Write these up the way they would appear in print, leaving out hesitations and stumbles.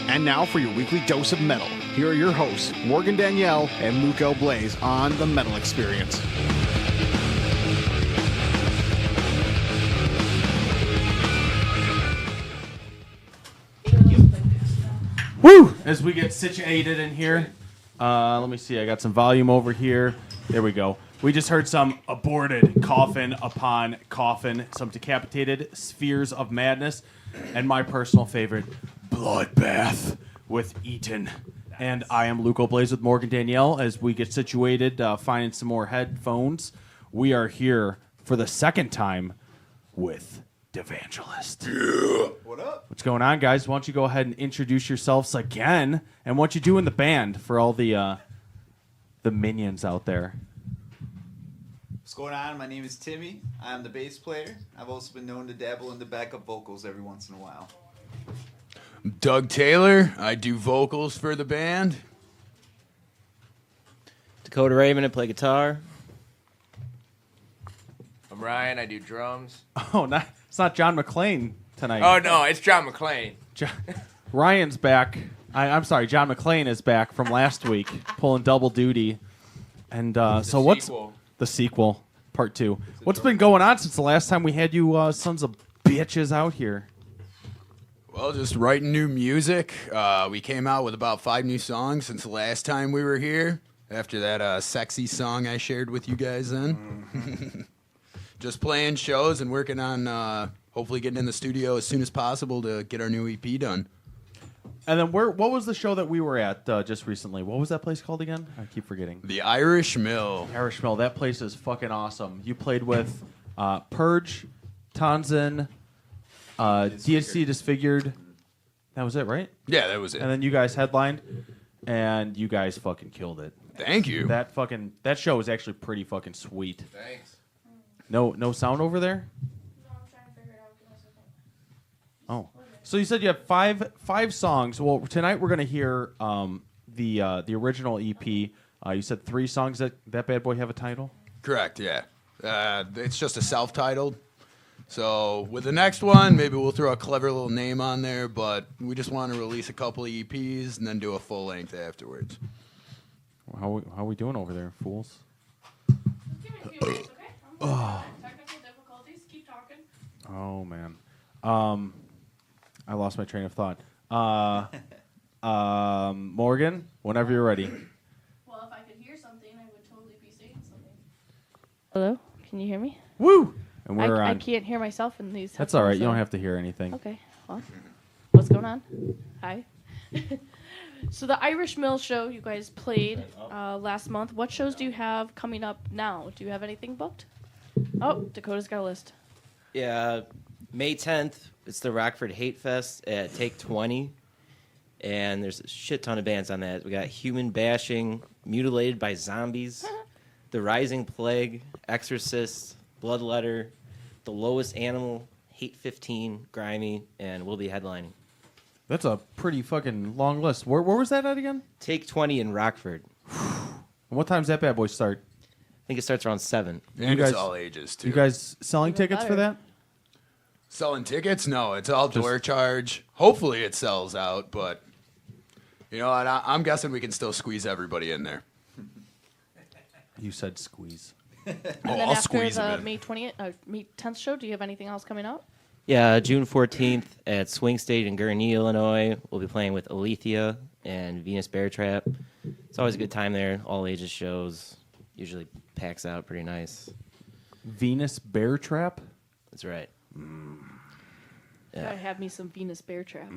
And now for your weekly dose of metal. Here are your hosts, Morgan Danielle and Luke L. Blaze on The Metal Experience. Woo! As we get situated in here, let me see. I got some volume over here. There we go. We just heard some aborted coffin upon coffin, some decapitated spheres of madness, and my personal favorite, Bloodbath with Eaton. And I am Luke O'Blaze with Morgan Danielle. As we get situated, finding some more headphones, we are here for the second time with Devangelist. Yeah. What up? What's going on, guys? Why don't you go ahead and introduce yourselves again, and what you do in the band for all the minions out there. What's going on? My name is Timmy. I'm the bass player. I've also been known to dabble in the backup vocals every once in a while. Doug Taylor. I do vocals for the band. Dakota Raymond, I play guitar. I'm Ryan. I do drums. Oh, it's not John McClane tonight. Oh, no, it's John McClane. Ryan's back. I'm sorry, John McClane is back from last week, pulling double duty. And so what's the sequel, part 2? What's been going on since the last time we had you sons of bitches out here? Well, just writing new music. We came out with about 5 new songs since the last time we were here. After that sexy song I shared with you guys then. Just playing shows and working on hopefully getting in the studio as soon as possible to get our new EP done. And then what was the show that we were at just recently? What was that place called again? I keep forgetting. The Irish Mill. Irish Mill. That place is fucking awesome. You played with Purge, Tanzan, DSC Disfigured. That was it, right? Yeah, that was it. And then you guys headlined, and you guys fucking killed it. Thank you. That show was actually pretty fucking sweet. Thanks. No sound over there? No, I'm trying to figure it out. Give me a second. Oh. So you said you have five songs. Well, tonight we're gonna hear the original EP. You said 3 songs. That bad boy have a title? Correct, yeah. It's just a self-titled. So with the next one, maybe we'll throw a clever little name on there, but we just want to release a couple of EPs and then do a full length afterwards. How we doing over there, fools? Just give me a few minutes, okay? Technical difficulties. Keep talking. Oh man, I lost my train of thought. Morgan, whenever you're ready. Well, if I could hear something, I would totally be saying something. Hello? Can you hear me? Woo! And we're I on. can't hear myself in these. That's all right. You headphones, don't have to hear anything. Okay. Well, what's going on? Hi. So the Irish Mill show you guys played last month. What shows do you have coming up now? Do you have anything booked? Oh, Dakota's got a list. Yeah, May 10th, it's the Rockford Hate Fest at Take 20. And there's a shit ton of bands on that. We got Human Bashing, Mutilated by Zombies, The Rising Plague, Exorcist, Bloodletter, The Lowest Animal, Hate 15, Grimy, and we'll be headlining. That's a pretty fucking long list. Where was that at again? Take 20 in Rockford. And what time's that bad boy start? I think it starts around 7. And guys- it's all ages, too. You guys selling Even tickets for better. that? Selling tickets? No, it's all door charge. Hopefully it sells out, but you know what? I'm guessing we can still squeeze everybody in there. You said squeeze. And Oh, then I'll after squeeze the them in. May 20th, May 10th show, do you have anything else coming out? Yeah, June 14th at Swing State in Gurnee, Illinois. We'll be playing with Alethea and Venus Bear Trap. It's always a good time there. All ages shows. Usually packs out pretty nice. Venus Bear Trap? That's right. Gotta have me some Venus Bear Trap.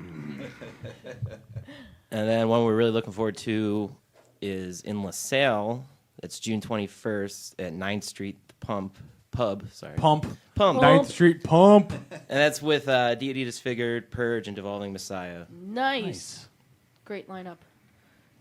And then one we're really looking forward to is in LaSalle. It's June 21st at 9th Street Pub. Pump. 9th Street Pump. And that's with Deity Disfigured, Purge, and Devolving Messiah. Nice. Great lineup.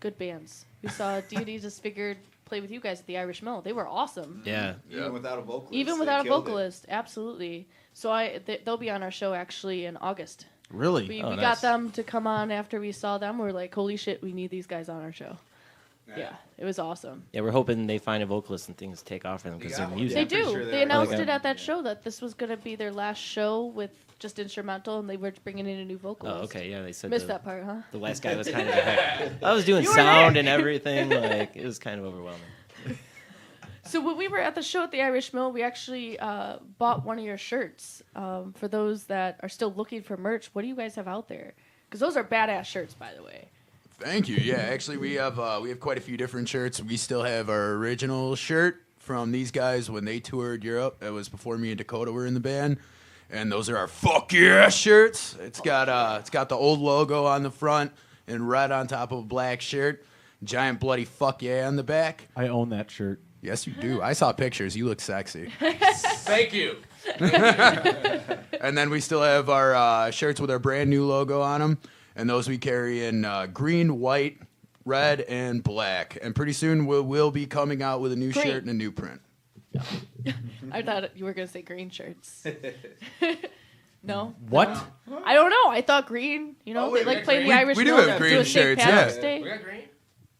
Good bands. We saw Deity Disfigured play with you guys at the Irish Mill. They were awesome. Yeah. Even without a vocalist. Even they without a killed it. vocalist, absolutely. So they'll be on our show actually in August. Really? We Oh, got nice. them to come on after we saw them. We're like, holy shit, we need these guys on our show. Yeah, it was awesome. Yeah, we're hoping they find a vocalist and things take off for them because their one. music. They I'm pretty do. sure They they're- announced Okay. it at that show that this was going to be their last show with just instrumental, and they were bringing in a new Oh, vocalist. okay, yeah, they said Missed the, that part, huh? the last guy was kind of. I was doing You were sound there. and everything. Like it was kind of overwhelming. So when we were at the show at the Irish Mill, we actually bought one of your shirts. For those that are still looking for merch, what do you guys have out there? Because those are badass shirts, by the way. Thank you. Yeah, actually, we have quite a few different shirts. We still have our original shirt from these guys when they toured Europe. That was before me and Dakota were in the band, and those are our fuck yeah shirts. It's got the old logo on the front and red on top of a black shirt. Giant bloody fuck yeah on the back. I own that shirt. Yes, you do. I saw pictures. You look sexy. Thank you. And then we still have our shirts with our brand new logo on them, and those we carry in green, white, red, and black. And pretty soon we'll be coming out with a new Green. shirt and a new print. I thought you were going to say green shirts. No? What? No? I don't know. I thought green. You know, Oh, wait, they like we playing the got Irish we do Mill have to green do a St. shirts, Patrick's yeah. Day. We got green.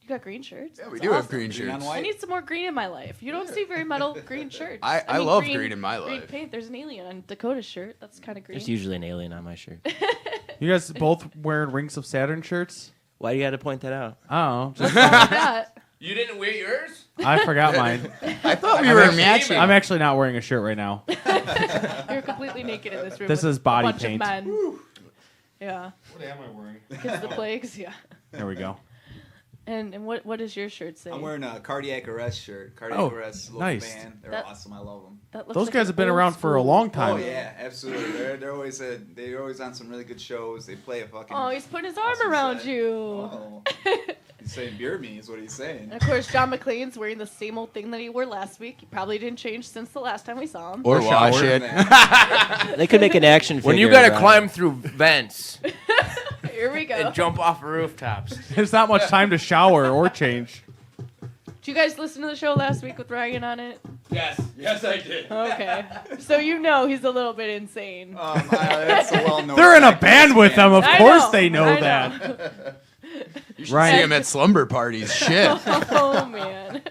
You got green shirts? Yeah, we That's do have awesome. green Green on shirts. white. I need some more green in my life. You don't see very metal green shirts. I mean, love green in my Green life. paint. There's an alien on Dakota's shirt. That's kind of green. There's usually an alien on my shirt. You guys both wearing Rings of Saturn shirts? Why do you got to point that out? Oh, What's wrong with that? You didn't wear yours? I forgot mine. I thought we were actually- matching. I'm actually not wearing a shirt right now. You're completely naked in this room. This with is body a bunch paint. Of men. Yeah. What am I wearing? Kiss the plagues. Yeah. There we go. And what does your shirt say? I'm wearing a Cardiac Arrest shirt. Cardiac Oh, Arrest, local nice. band. They're That- awesome. I love them. That looks Those like guys an have been old around for a school- long Oh time. yeah, absolutely. They're always on some really good shows. They play a fucking. Oh, he's putting his arm awesome around set. you. Oh. He's saying beer me is what he's saying. And of course, John McClane's wearing the same old thing that he wore last week. He probably didn't change since the last time we saw him. or wash shower. it. They could make an action figure. When you gotta around climb through vents Here we go. and jump off rooftops. There's not much time to shower or change. Did you guys listen to the show last week with Ryan on it? Yes, I did. Okay. So you know he's a little bit insane. That's a well-known. They're in a fact with band this with them. Of I course know, they know I that. You should Ryan. see him at slumber parties. Shit. Oh, man.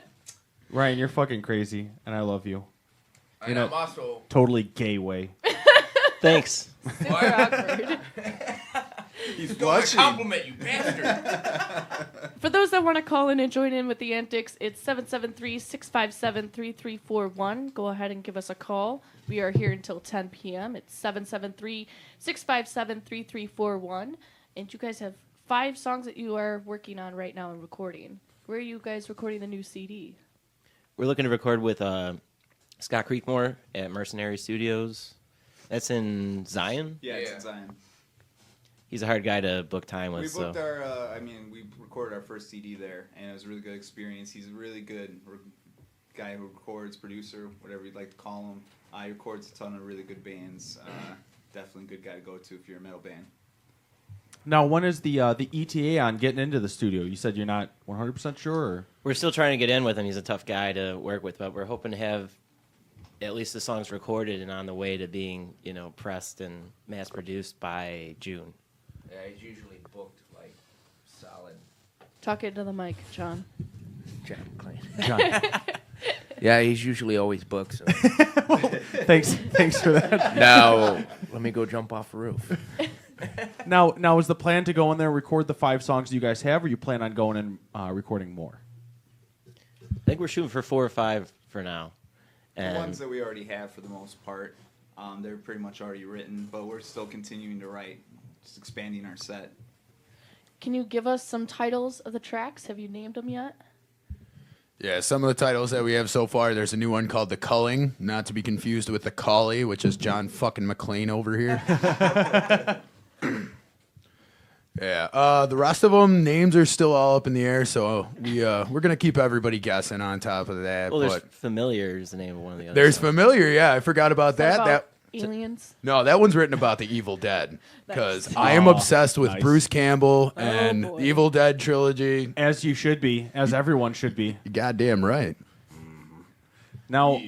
Ryan, you're fucking crazy, and I love you. And I'm also. Totally gay way. Thanks. Super awkward. He's Don't blushing. compliment you, bastard. For those that want to call in and join in with the antics, it's 773-657-3341. Go ahead and give us a call. We are here until 10 p.m. It's 773-657-3341. And you guys have 5 songs that you are working on right now and recording. Where are you guys recording the new CD? We're looking to record with Scott Creekmore at Mercenary Studios. That's in Zion. Yeah, it's Yeah. in Zion. He's a hard guy to book time We with. booked So our. We recorded our first CD there, and it was a really good experience. He's a really good guy who records, producer, whatever you'd like to call him. He records a ton of really good bands. Definitely a good guy to go to if you're a metal band. Now, when is the ETA on getting into the studio? You said you're not 100% sure? Or? we're still trying to get in with him. He's a tough guy to work with, but we're hoping to have at least the songs recorded and on the way to being, pressed and mass produced by June. Yeah, he's usually booked like solid. Talk into the mic, John. John McClane. John. Yeah, he's usually always booked. So. Thanks for that. Now, let me go jump off a roof. Now, is the plan to go in there and record the 5 songs you guys have, or you plan on going and recording more? I think we're shooting for 4 or 5 for now. The And ones that we already have for the most part, they're pretty much already written, but we're still continuing to write, just expanding our set. Can you give us some titles of the tracks? Have you named them yet? Yeah, some of the titles that we have so far, there's a new one called The Culling, not to be confused with The Collie, which is John fucking McClane over here. Yeah, the rest of them, names are still all up in the air, so we're going to keep everybody guessing on top of that. well, there's but Familiar is the name of one of the other. there's songs. Familiar, yeah, I forgot about Is that that. about aliens? No, that one's written about the Evil Dead, because Nice. I am Oh, obsessed with nice. Bruce Campbell and boy. the Evil Dead trilogy. As you should be, as everyone should be. You're goddamn right. Now,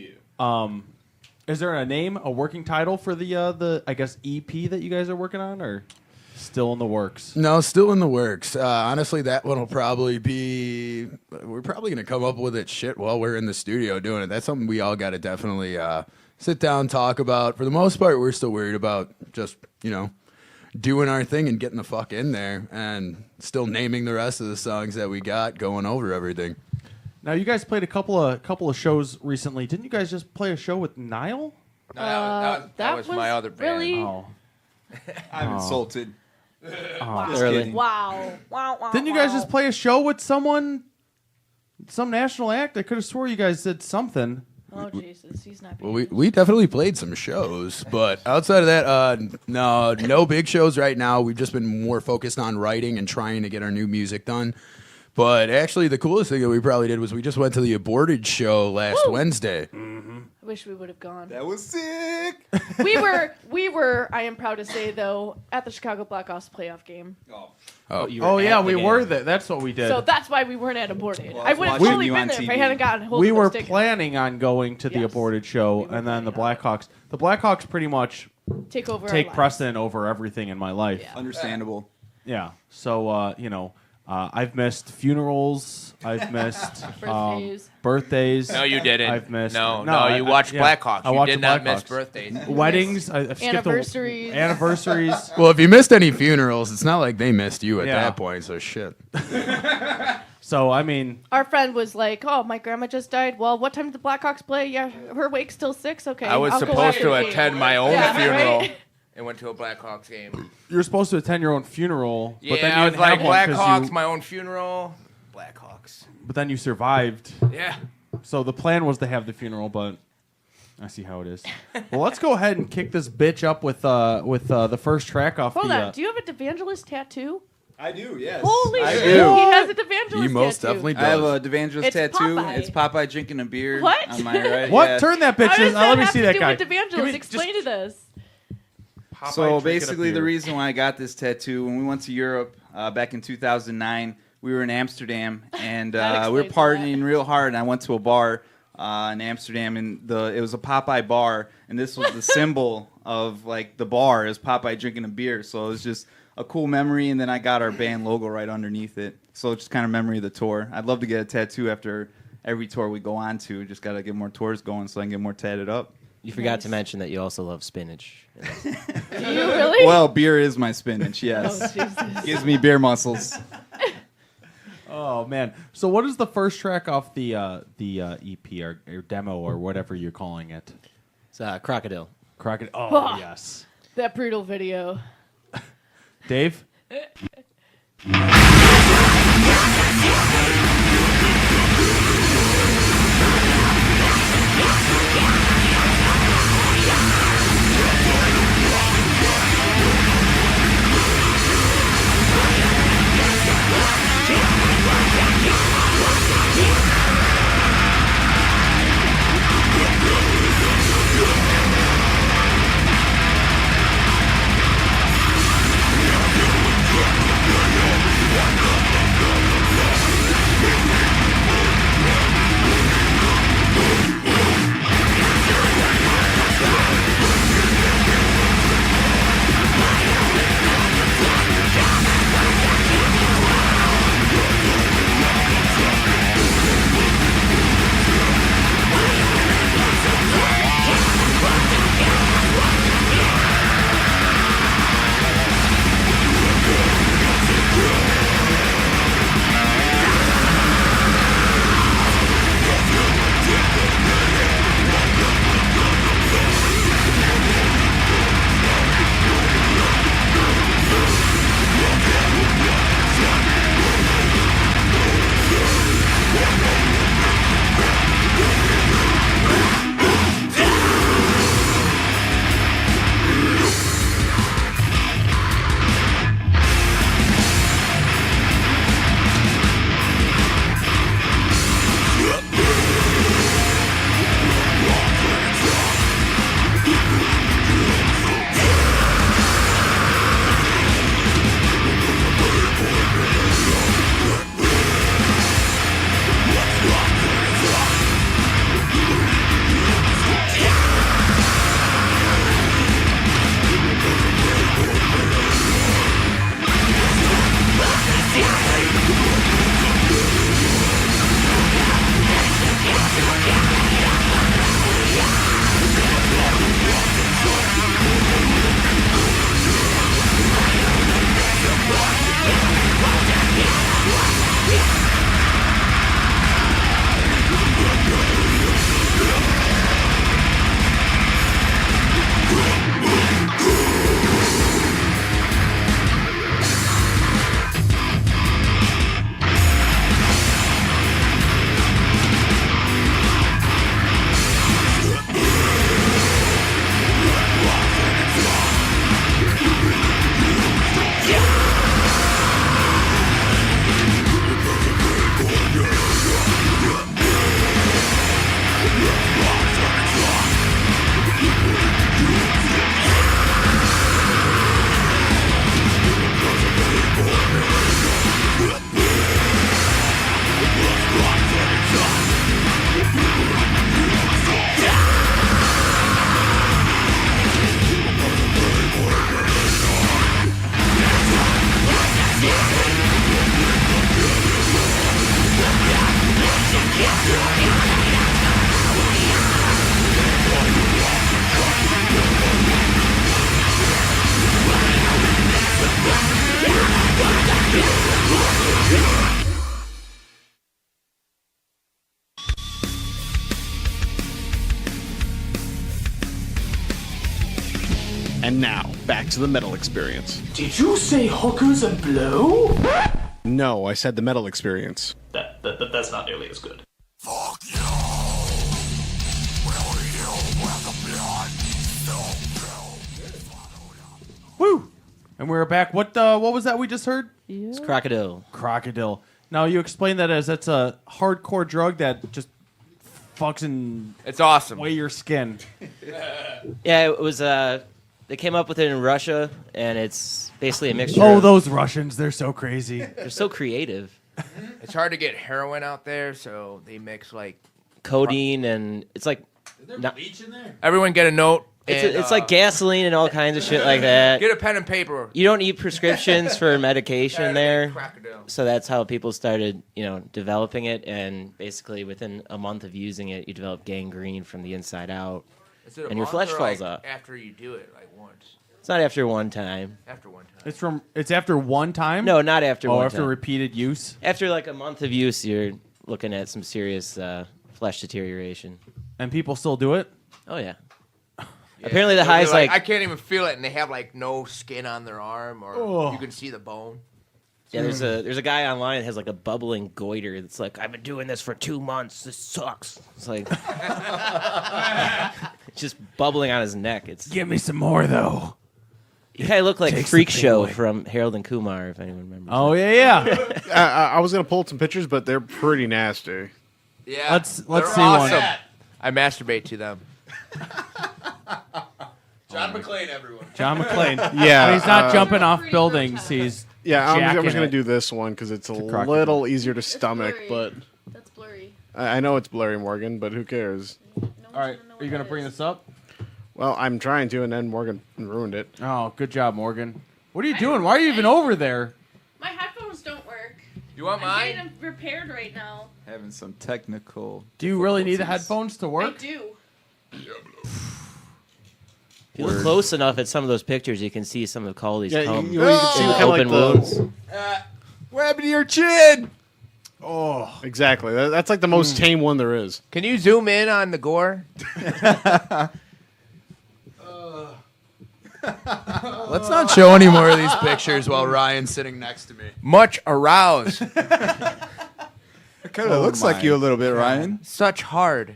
is there a name, a working title for the I guess EP that you guys are working on, or? Still in the works. No, still in the works. Honestly, that one will probably be. We're probably going to come up with it shit while we're in the studio doing it. That's something we all got to definitely sit down, talk about. For the most part, we're still worried about just, doing our thing and getting the fuck in there and still naming the rest of the songs that we got, going over everything. Now, you guys played a couple of shows recently. Didn't you guys just play a show with Niall? No, that was my other band. Really? Oh. I'm insulted. Wow. Just kidding. Wow. Wow. Didn't you guys just play a show with some national act? I could have swore you guys did something. Oh Jesus, he's not. Well, we definitely played some shows, but outside of that, no big shows right now. We've just been more focused on writing and trying to get our new music done. But actually, the coolest thing that we probably did was we just went to the Aborted show last Wednesday. I wish we would have gone. That was sick. We were. I am proud to say though, at the Chicago Blackhawks playoff game. You were Oh, yeah, at the we game. were there. That's what we did. So that's why we weren't at Aborted. Well, I would have watching totally you been on there if I TV. hadn't gotten hold we of were those tickets. planning on going to the Yes. Aborted show, We were and then the planning on Blackhawks. The Blackhawks pretty much Take over. take our lives. precedent over everything in my life. Yeah. Understandable. Yeah. So, I've missed funerals. I've missed Birthdays. birthdays. No, you didn't. I've missed. No, I- you watched yeah, Blackhawks. I You watched did the not miss Blackhawks. birthdays. Weddings. I've skipped Anniversaries. Anniversaries. Well, if you missed any funerals, it's not like they missed you at Yeah. that point, so shit. So, I mean, Our friend was like, "Oh, my grandma just died. Well, what time did the Blackhawks play? Yeah, her wake's till 6. Okay, I was I'll go supposed after to the game." attend my own Yeah, funeral right? and went to a Blackhawks game. you're supposed to attend your own funeral, Yeah, but then you I was didn't like, have one 'cause Blackhawks, you, my own funeral. Blackhawks. but then you survived. Yeah. So the plan was to have the funeral, but I see how it is. Well, let's go ahead and kick this bitch up with the first track off Hold the. on. Do you have a Devangelist tattoo? I do, yes. Holy I shit! do. He has a Devangelist He most tattoo. definitely I have does. a Devangelist It's tattoo. Popeye. It's Popeye drinking a beer. What? On my right. What? Yeah. Turn that bitch. How does that Let me have see to that do guy. with Devangelist? Give me- Explain to this. Popeye So drinking a basically, the beer. reason why I got this tattoo, when we went to Europe back in 2009, we were in Amsterdam and That we were explains partying real hard. And I went to a bar in Amsterdam, and it was a Popeye bar, and this was the symbol of like the bar is Popeye drinking a beer. So it was just a cool memory, and then I got our band logo right underneath it. So it's just kind of memory of the tour. I'd love to get a tattoo after every tour we go on to. Just got to get more tours going so I can get more tatted up. You forgot Nice. to mention that you also love spinach. Do you really? Well, beer is my spinach, yes. Oh, Jesus. Gives me beer muscles. Oh man! So what is the first track off the EP or demo or whatever you're calling it? It's Crocodile. Crocodile. Oh Ah. yes. That brutal video. Dave. Yeah. back to the metal experience. Did you say hookers and blow? No, I said the metal experience. That's not nearly as good. Woo! And we're back. What was that we just heard? It's crocodile. Crocodile. Now you explain that as that's a hardcore drug that just fucks and It's awesome. away your skin. Yeah, it was. They came up with it in Russia, and it's basically a mixture. Oh, of- those Russians, they're so crazy. They're so creative. It's hard to get heroin out there, so they mix like Codeine, and it's like everyone get a note. it's like gasoline and all kinds of shit like that. Get a pen and paper. You don't need prescriptions for medication there. Crocodile. So that's how people started, developing it, and basically within a month of using it, you develop gangrene from the inside out. Is it a And your month flesh or, falls like, up. after you do it, like once. It's not after one time. After one time. It's after one time? No, not after one after time. repeated use? After like a month of use, you're looking at some serious flesh deterioration. And people still do it? Oh yeah. Apparently the So they're high's like I can't even feel it, and they have like no skin on their arm, or Oh. you can see the bone. yeah. There's a guy online that has like a bubbling goiter that's like, I've been doing this for 2 months. This sucks. It's like it's just bubbling on his neck. It's Give me some more, though. you kind of look like Takes Freak the pain Show away. from Harold and Kumar, if anyone remembers. Oh, yeah. I was gonna pull some pictures, but they're pretty nasty. Yeah, Let's they're see one. awesome. I masturbate to them. John McClane, everyone. John McClane. Yeah, He's not jumping off Pretty buildings. grotesque. He's Yeah, I'm jacking just gonna it. do this one because it's a crocodile. little easier to It's stomach. blurry. But That's blurry. I know it's blurry, Morgan. But who cares? No All right. Are you going to bring this up? Well, I'm trying to, and then Morgan ruined it. Oh, good job, Morgan. What are you doing? Why are you even over there? My headphones don't work. You want I'm mine? getting them repaired right now. Having some technical. Do you really need the difficulties. headphones to I work? do. If you look close enough at some of those pictures, you can see some of Cawley's Yeah, cum. you can see in kind of like open the wounds. What happened to your chin? oh, exactly. That's like the most tame one there is. Can you zoom in on the gore? Let's not show any more of these pictures while Ryan's sitting next to me. Much aroused. It kind of looks like you a little bit, Ryan. Such hard.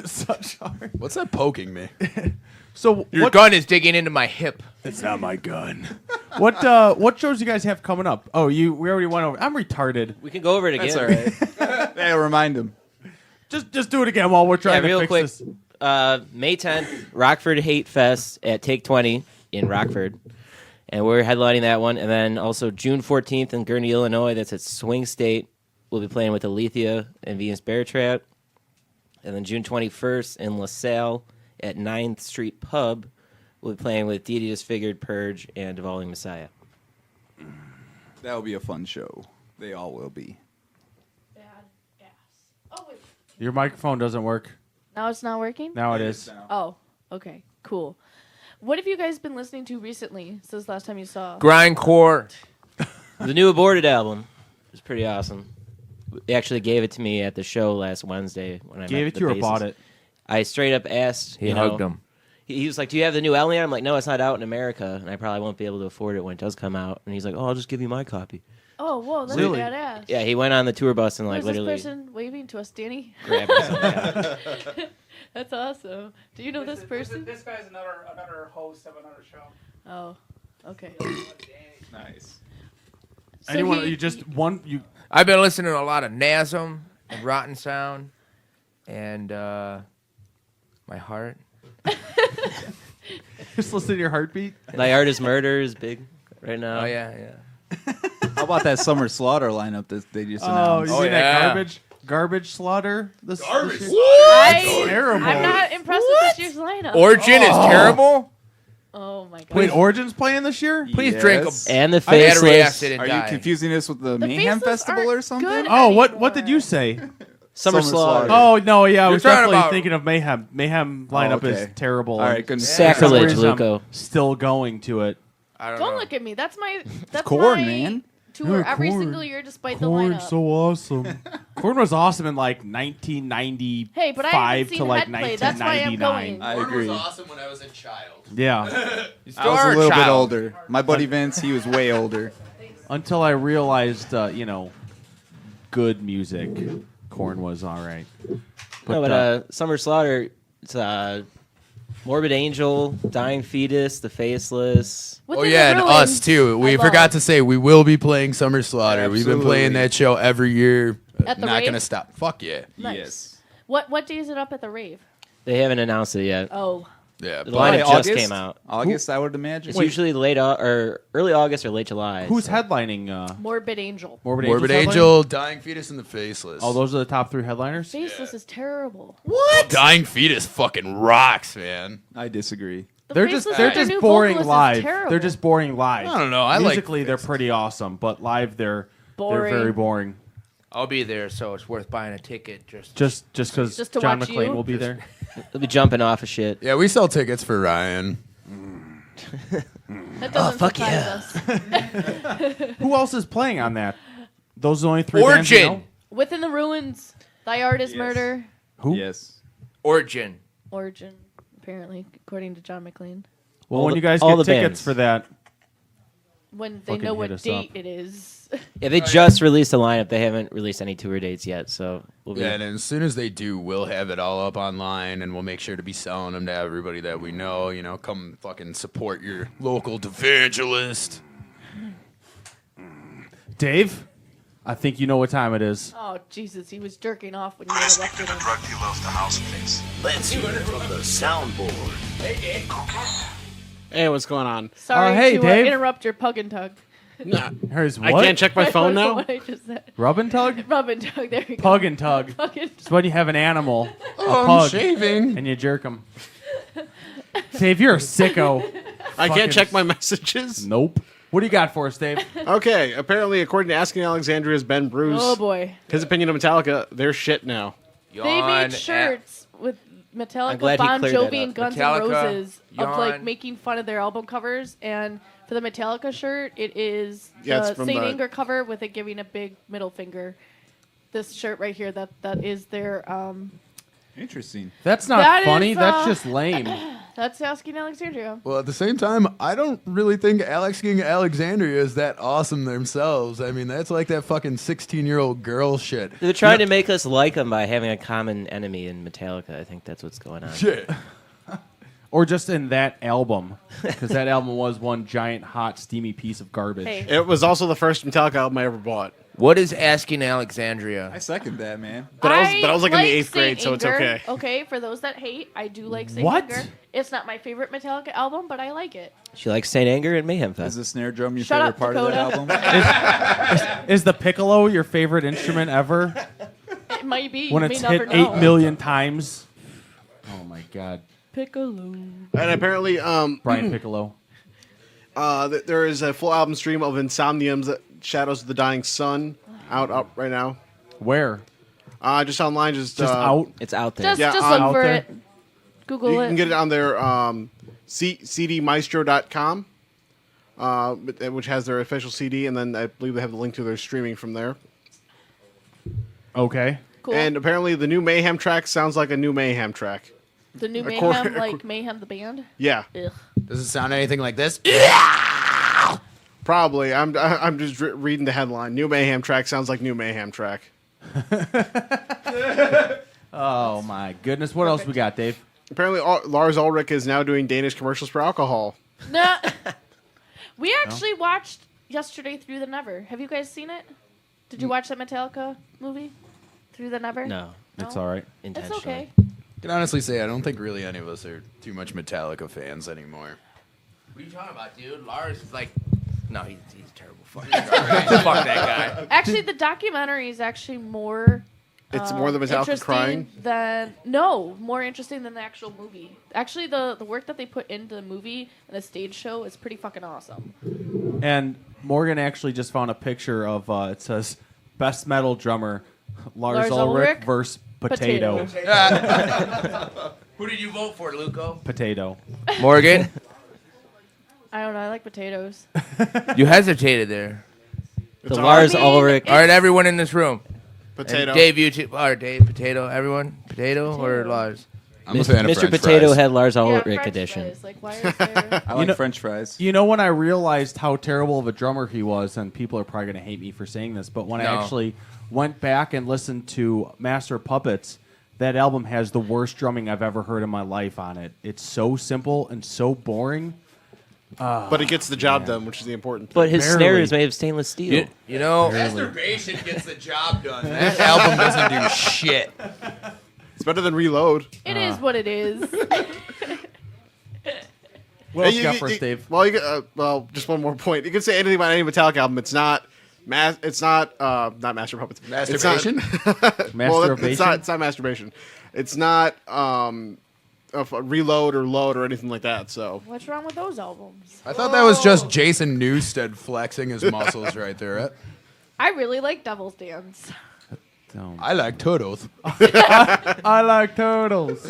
Such hard. What's that poking me? So Your what? gun is digging into my hip. It's not my gun. What shows you guys have coming up? Oh, we already went over. I'm retarded. We can go over it again. That's all right. Hey, remind him. Just do it again while we're trying Yeah, to real fix quick. this. May 10th, Rockford Hate Fest at Take 20 in Rockford. And we're headlining that one. And then also June 14th in Gurney, Illinois. That's at Swing State. We'll be playing with Alethea and Venus Bear Trap. And then June 21st in LaSalle at 9th Street Pub. We'll be playing with Deity Disfigured, Purge, and Devolving Messiah. That will be a fun show. They all will be. Bad ass. Oh wait. Your microphone doesn't work. Now it's not working? Now it is. Oh, okay. Cool. What have you guys been listening to recently since last time you saw? Grindcore. The new Aborted album is pretty awesome. They actually gave it to me at the show last Wednesday when I Gave met it the to you or bassist. bought it? I straight up asked. He you hugged know, him. He was like, "Do you have the new album?" I'm like, "No, it's not out in America, and I probably won't be able to afford it when it does come out." And he's like, "Oh, I'll just give you my copy." Oh, whoa, that's Really? badass. Yeah, he went on the tour bus and like Who's literally this person waving to us, Danny? grabbed something. That's awesome. Do you know this person? This guy's another host of another show. Oh, okay. Nice. So Anyone? he- You just one? You I've been listening to a lot of Nasm and Rotten Sound and My Heart. just listen to your heartbeat. My Art is Murder is big right now. Oh, yeah. How about that Summer Slaughter lineup that they just Oh, announced? you mean that yeah. garbage slaughter? This year? I'm not impressed with this year's lineup. Origin is terrible. Oh my god. Wait, Origin's playing this year? Please drink Yes. a And the battery Faceless acid and Are die. you confusing this with the The Mayhem Faceless Festival aren't or something? good Oh, what anymore. did you say? Summer Summer Slaughter. Slaughter. Oh no, yeah, I You're was talking definitely about- thinking of Mayhem. Mayhem lineup okay. is terrible. All right, and good. for some Sacrilege, reason, I'm Luco. Still going to it. I don't Don't know. look at me. That's my. That's Corn, my, man. tour every single year despite the lineup. so awesome. Corn was awesome in like 1995 Hey, but I haven't to seen like Head Play. That's why I'm 1999. going. I Corn agree. was awesome when I was a child. Yeah. I was a little bit older. My buddy Vince, he was way older. Until I realized, good music. Corn was all right. Summer Slaughter, it's Morbid Angel, Dying Fetus, The Faceless. Oh Within yeah, the and Ruins, us too. We I forgot love. to say we will be playing Summer Slaughter. We've been playing Absolutely. that show every year. At the Not rave? gonna stop. Fuck yeah. Nice. Yes. What day is it up at the rave? They haven't announced it yet. Oh, Yeah. The but- lineup just August? came out. August, I would imagine. It's usually or early August or late July. Who's so. headlining? Morbid Angel. Morbid Morbid Angel's Angel, Dying Fetus, and The Faceless. headlining? Oh, those are the top 3 headliners. Faceless is terrible. Dying Fetus fucking rocks, man. I disagree. The They're Faceless just with their new boring vocalist is live. terrible. They're just boring live. I don't know. I like Musically, they're pretty awesome, but live they're Boring. very boring. I'll be there, so it's worth buying a ticket. Just because Just to John watch McClane you? will be there. They'll be jumping off of shit. Yeah, we sell tickets for Ryan. That doesn't fuck surprise yeah. us. Who else is playing on that? Those are the only 3 bands you Origin. know? Within the Ruins, Thy Art is Yes. Murder, Who? Yes. Origin. Origin, apparently, according to John McClane. Well, All when the- you guys all get the tickets bands. for that, When they Fucking know hit what us date up. it is. Yeah, they just released the lineup. They haven't released any tour dates yet, so we'll be. Yeah, and as soon as they do, we'll have it all up online, and we'll make sure to be selling them to everybody that we know. You know, come fucking support your local Devangelist. Dave, I think you know what time it is. Oh, Jesus, he was jerking off when you interrupted him. Let's hear it from the soundboard. Hey, what's going on? Sorry hey, to Dave. interrupt your pug and tug. Nah, Here's I what? can't check my phone I don't know now. what I just said. Rub and tug? Rub and tug, there you go. Pug and tug. Pug and It's when you have an animal, a I'm pug, shaving. and you jerk them. Dave, you're a sicko. I Fucking can't check my messages. Nope. What do you got for us, Dave? Okay, apparently, according to Asking Alexandria's Ben Bruce, Oh, boy. his opinion of Metallica, they're shit now. They made Yawn shirts with I'm Metallica, glad he Bon cleared that Jovi, and up. Guns N' Metallica, Roses of like Yawn. making fun of their album covers. And for the Metallica shirt, it is Yeah, it's the from Saint the- Anger cover with it giving a big middle finger. This shirt right here, that is their Interesting. That's not That funny. is, That's just lame. that's Asking Alexandria. Well, at the same time, I don't really think Alex King Alexandria is that awesome themselves. I mean, that's like that fucking 16-year-old girl shit. They're trying to make us like them by having a common enemy in Metallica. I think that's what's going on. Shit. Or just in that album, because that album was one giant, hot, steamy piece of garbage. Hey. It was also the first Metallica album I ever bought. What is Asking Alexandria? I second that, man. But I was like in the 8th Saint grade, so it's Anger. okay. Okay, for those that hate, I do like Saint What? Anger. It's not my favorite Metallica album, but I like it. She likes Saint Anger and Mayhem Is Fest. the snare drum your Shut favorite up, part of that Dakota. album? Is the piccolo your favorite instrument ever? It might be. When you it's may never hit know. 8 million times? Oh my God. Piccolo. And apparently, Brian Piccolo. there is a full album stream of Insomnium's Shadows of the Dying Sun out right now. Where? Just online, just out? It's out there. Just, Yeah, just out look for there. it. Google You it. can get it on their cdmaestro.com, which has their official CD, and then I believe they have the link to their streaming from there. Okay. Cool. And apparently, the new Mayhem track sounds like a new Mayhem track. The new According- Mayhem, like Mayhem the band. Yeah, Ugh. Does it sound anything like this? probably. I'm just reading the headline. New Mayhem track sounds like new Mayhem track. Oh my goodness. What else we got, Dave? Apparently, Lars Ulrich is now doing Danish commercials for alcohol. Nah. We actually watched yesterday Through the Never. Have you guys seen it? Did you watch that Metallica movie? Through the Never? No, It's all right. It's intentionally. okay. I can honestly say I don't think really any of us are too much Metallica fans anymore. What are you talking about, dude? Lars is like, no, he's a terrible fucking guy. Fuck that guy. Actually, the documentary is actually more. It's more the Metallica interesting crying. More interesting than the actual movie. Actually, the work that they put into the movie and the stage show is pretty fucking awesome. And Morgan actually just found a picture of, it says, best metal drummer, Lars Lars Ulrich Ulrich versus Potato. Who did you vote for, Luco? Potato. Morgan, I don't know. I like potatoes. you hesitated there. The Lars Ulrich. All right, everyone in this room. Potato. And Dave, you too. Or Dave, Potato. Everyone, Potato or Lars? I'm a fan of Mr. French Potato fries. had Lars Yeah, Ulrich French edition. fries. Like, why is there? I like French fries. You know, when I realized how terrible of a drummer he was, and people are probably going to hate me for saying this, but when I No. actually went back and listened to Master of Puppets, that album has the worst drumming I've ever heard in my life on it. It's so simple and so boring. But it gets the job done, which is the important thing. But his Barely. snare is made of stainless steel. You know, Masturbation gets the job done. That album doesn't do shit. It's better than Reload. It is what it is. What else you got for us, Dave? Well, just one more point. You can say anything about any Metallica album. It's not. It's not Master of Puppets. Masturbation? Masturbation? It's not masturbation. It's not a Reload or Load or anything like that. So What's wrong with those albums? I thought that was just Jason Newsted flexing his muscles right there. I really like Devil's Dance. I like turtles. I like turtles.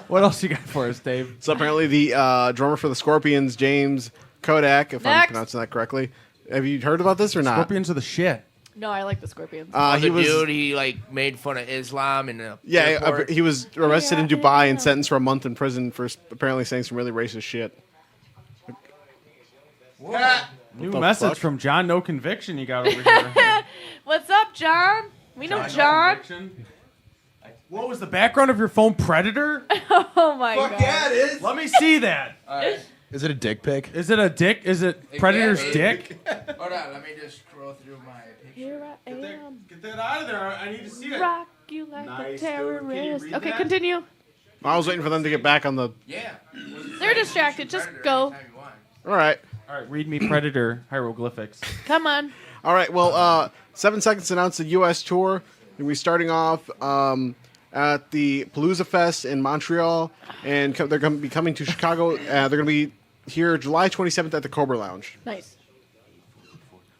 What else you got for us, Dave? So apparently the drummer for the Scorpions, James Kodak, if I'm Next. pronouncing that correctly. Have you heard about this or not? Scorpions are the shit. No, I like the Scorpions. He was dude, he like made fun of Islam and he was arrested in Dubai and sentenced for a month in prison for apparently saying some really racist shit. New the message fuck? from John No Conviction you got over here. What's up, John? We know John. Conviction. What was the background of your phone? Predator? Oh my god. it is. Let me see that. Is it a dick pic? Is it a dick? Is it Predator's be. dick? Hold on, let me just scroll through my picture. Here I am. Get that out of there. I need to see it. Rock you like Nice, a dude. Can you terrorist. read Okay, that? continue. I was waiting for them to get back on the. Yeah. They're distracted. Just go. All right. All right, read me Predator hieroglyphics. Come on. All right. Well, 7 Seconds announced a U.S. tour. We're starting off at the Palooza Fest in Montreal, and they're going to be coming to Chicago. They're going to be here July 27th at the Cobra Lounge. Nice.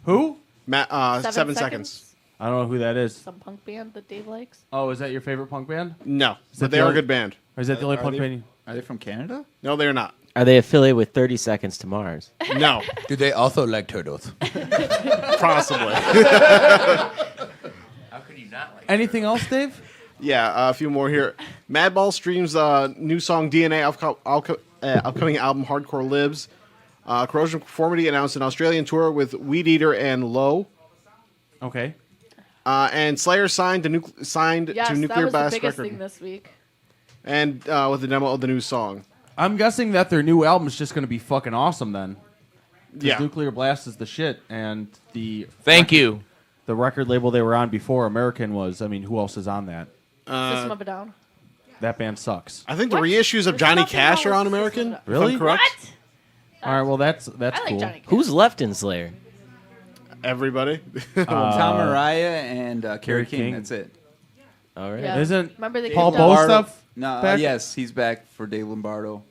Who? 7 Seconds. I don't know who that is. Some punk band that Dave likes. Oh, is that your favorite punk band? No, that but they the are a only- good band. Or is that the only punk they- band? Are they from Canada? No, they're not. Are they affiliated with 30 Seconds to Mars? No, Do they also like turtles? possibly. How could you not like Anything else, Dave? Yeah, a few more here. Madball streams new song DNA upcoming album Hardcore Lives. Corrosion Conformity announced an Australian tour with Weed Eater and Low. Okay. And Slayer signed to Yes, Nuclear that was the Blast biggest Record. thing this week. And with the demo of the new song. I'm guessing that their new album is just going to be fucking awesome then. 'Cause Yeah. Nuclear Blast is the shit, and Thank you. the record label they were on before, American, was. I mean, who else is on that? System of a Down. That band sucks. I think the What? reissues of There's Johnny nothing Cash wrong are on with American. System of a if I'm Really? correct. What? All right, well that's I like cool. Johnny Cash. Who's left in Slayer? Everybody. Tom Araya and Kerry Kerry King. King. That's it. All right. Yeah. Isn't Remember they Paul came down- Bowe stuff? No, back? yes, he's back for Dave Lombardo.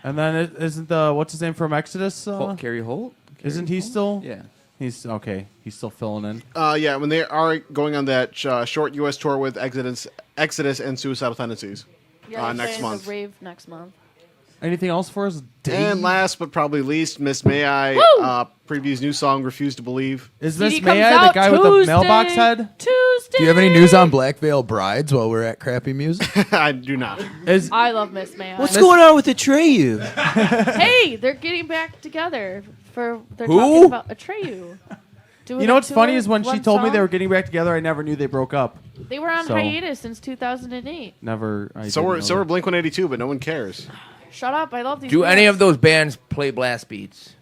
And then isn't the what's his name from Exodus? Kerry Holt? Isn't he still? Yeah. He's okay. He's still filling in. Yeah, when they are going on that short U.S. tour with Exodus and Suicidal Tendencies Yeah, they're next playing month. The rave next month. Anything else for us? Dave? And last but probably least, Miss May I previews new song "Refuse to Believe." Is CD Miss May comes I the out guy with the Tuesday. mailbox head? Tuesday. Do you have any news on Black Veil Brides while we're at Crappy Music? I do not. Is I love Miss May I. What's going on with Atreyu? Hey, they're getting back together for. They're Who? talking about Atreyu. Doing you know a what's funny tour, is when she one told me they song. were getting back together, I never knew they broke up. They were on So- hiatus since 2008. Never. I So didn't we're know so we're that. Blink 182, but no one cares. Shut up! I love these. Do any bands. of those bands play blast beats?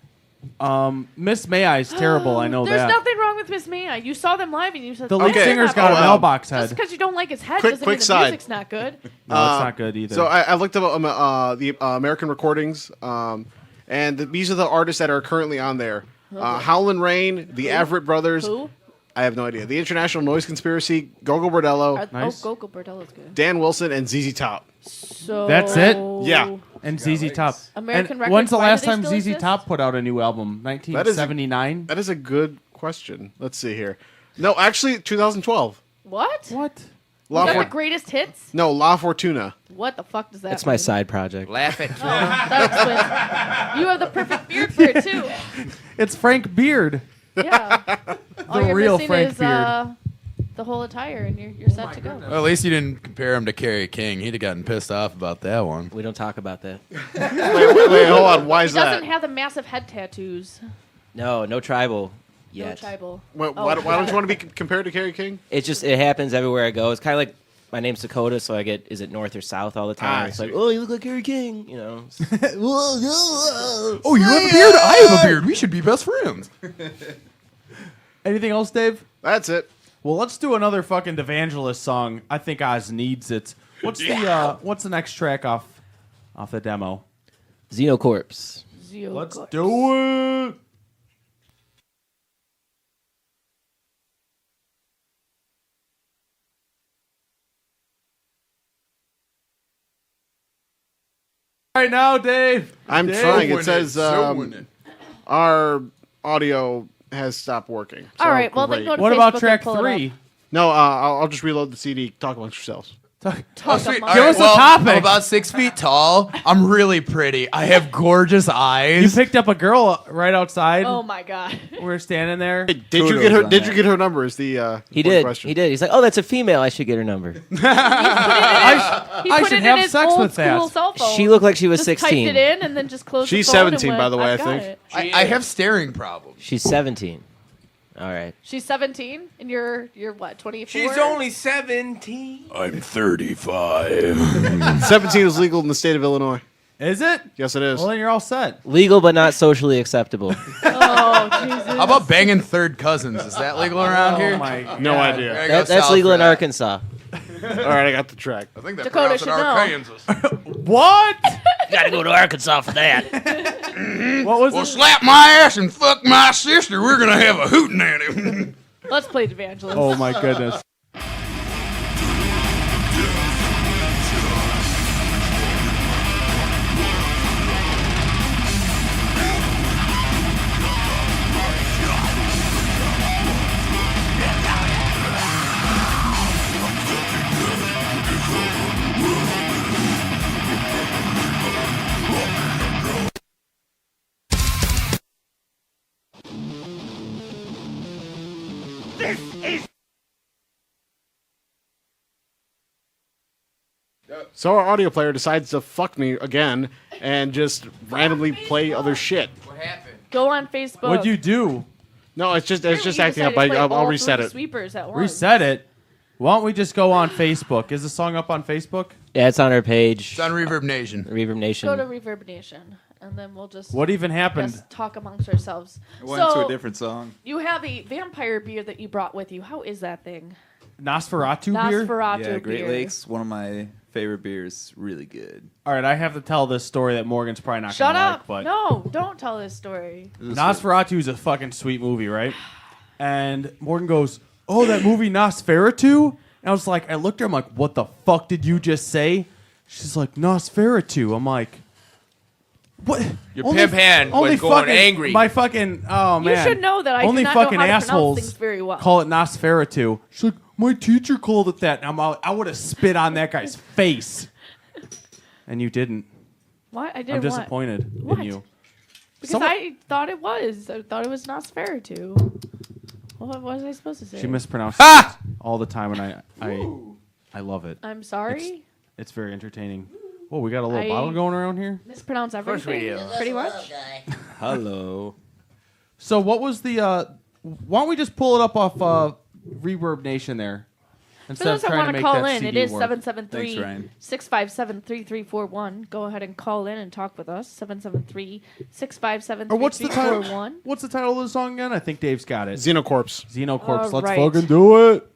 Miss May I is terrible. I know There's that. nothing wrong with Miss May I. You saw them live and you said The lead Okay. singer's got a Oh, mailbox Just head. because you don't like his head Quick- doesn't quick mean the side. music's not good. No, it's not good either. So I looked up the American recordings, and these are the artists that are currently on there: Howlin' Rain, the Everett Brothers. Who? I have no idea. The International Noise Conspiracy, Gogo Bordello, Nice. Oh, Gogo Bordello's good. Dan Wilson, and ZZ Top. So That's it? Yeah. and ZZ Top. American And Records, when's the why do last they time still ZZ exist? Top put out a new album? 1979. That is a good question. Let's see here. No, actually, 2012. What? What? La Is that For- the greatest hits? no, La Fortuna. What the fuck does that That's mean? my side project. Laugh at Oh, that explains. You have the perfect beard for it too. It's Frank Beard. Yeah. All The you're real missing Frank is Beard. the whole attire, and you're set to go. Well, at least you didn't compare him to Kerry King. He'd have gotten pissed off about that one. We don't talk about that. Wait, hold on. Why is He doesn't that? have the massive head tattoos. No tribal No yet. tribal. Why Oh, don't you want to be compared to Kerry King? It happens everywhere I go. It's kind of like my name's Dakota, so I get, is it north or south all the time? I It's see. like, oh, you look like Kerry King, you know. Oh, you have a beard? I have a beard. We should be best friends. Anything else, Dave? That's it. Well, let's do another fucking Devangelist song. I think Oz needs it. What's the next track off the demo? Xenocorpse. Let's do it. Right now, Dave. I'm Dave. trying. It winning, says so winning. our audio has stopped working. All So, right, well, then great. go to What Facebook about and track pull it up. 3? No, I'll just reload the CD. Talk amongst yourselves. Talk Sweet. among- All Give us a well, topic. I'm about 6 feet tall. I'm really pretty. I have gorgeous You eyes. picked up a girl right outside. Oh my god. We were standing there. Did you Kudos get her? on Did that. you get her number? Is the He important did. question. He did. He's like, oh, that's a female. I should get her number. He I put should it have in his sex old with that. school cell phone. She looked like she was Just 16. typed it in and then just closed She's the phone 17, and by went, the way, "I've I got think." it." I have staring problems. She's 17. All right. She's 17 and you're what, 24? She's only 17. I'm 35. 17 is legal in the state of Illinois. Is it? Yes, it is. Well, then you're all set. Legal but not socially acceptable. Oh, Jesus. How about banging third cousins? Is that legal around here? Oh my No God. idea. There you go, That's South legal for in that. Arkansas. All right, I got the track. I think that Dakota pronounced it should know. Arkansas. What? Gotta go to Arkansas for that. What was Well, it? slap my ass and fuck my sister. We're gonna have a hootenanny. Let's play Devangelist. Oh my goodness. So our audio player decides to fuck me again and just randomly play other shit. What happened? Go on Facebook. What'd you do? No, it's just You acting up. decided to play I'll all reset 3 it. Sweepers at once. Reset it. Why don't we just go on Facebook? Is the song up on Facebook? Yeah, it's on our page. It's on Reverb Nation. Reverb Nation. Go to Reverb Nation, and then we'll just What even happened? just talk amongst ourselves. I went to So a different song. you have a vampire beer that you brought with you. How is that thing? Nosferatu beer? Nosferatu Yeah, Great beer. Lakes, one of my favorite beers. Really good. All right, I have to tell this story that Morgan's probably not Shut gonna up! like, but No, don't tell this story. Nosferatu is a fucking sweet movie, right? And Morgan goes, "Oh, that movie Nosferatu?" And I was like, I looked at her, I'm like, "What the fuck did you just say?" She's like, "Nosferatu." I'm like, "What?" Your pimp hand was going fucking, angry. My fucking You man. should know that I only do not know fucking how to pronounce assholes things very well. call it Nosferatu. She's like, "My teacher called it that." And I would have spit on that guy's face, and you didn't. What? I didn't. I'm disappointed What? in you. Because Someone- I thought it was. I thought it was Nosferatu. What was I supposed to say? She mispronounced it all the time, and I love it. I'm sorry. It's very entertaining. Whoa, we got a little I- bottle going around here. Mispronounce course we everything. do. Pretty much. Hello. So what was the? Why don't we just pull it up off Reverb Nation there? For Instead of those that trying want to to make call that in, it CD is work. 773-657-3341. Go ahead and call in and talk with us. 773-657-3341. Or what's the title? What's the title of the song again? I think Dave's got it. Xenocorpse. Xenocorpse. All Let's right. fucking do it.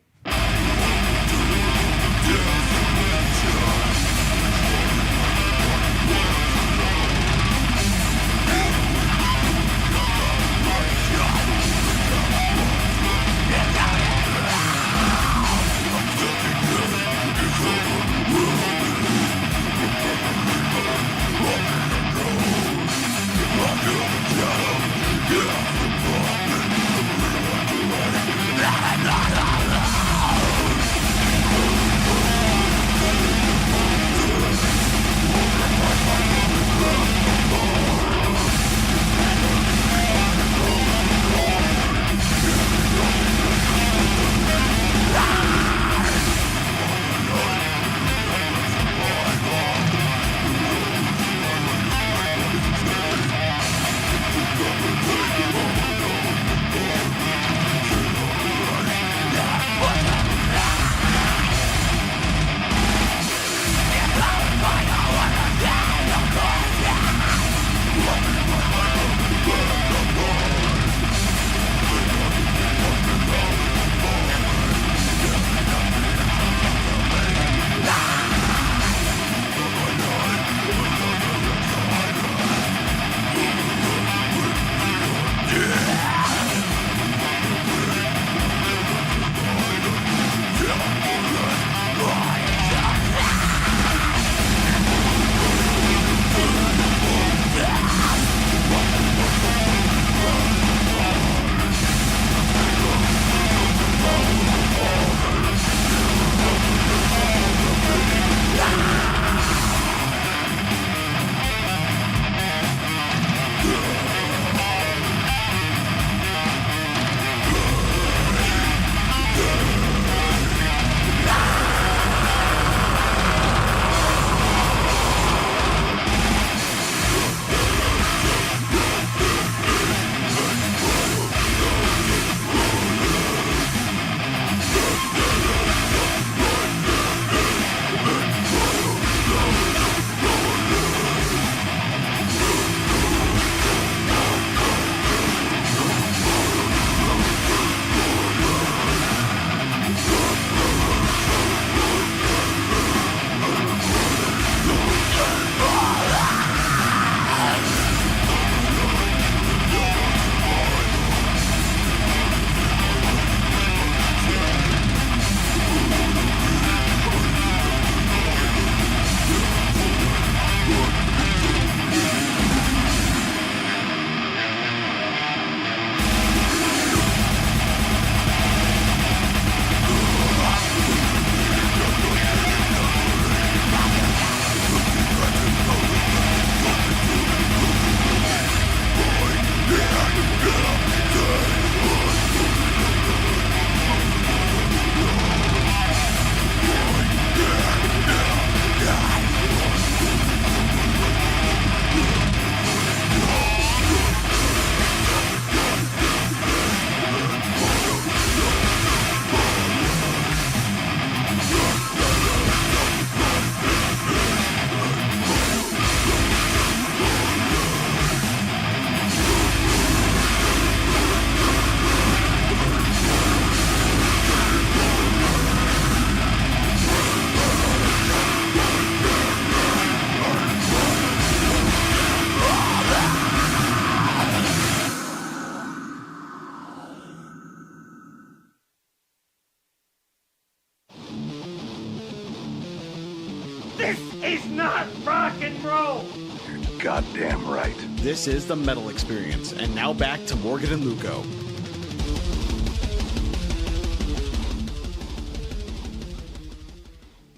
is not rock and roll. You're goddamn right. This is the Metal Experience, and now back to Morgan and Luco.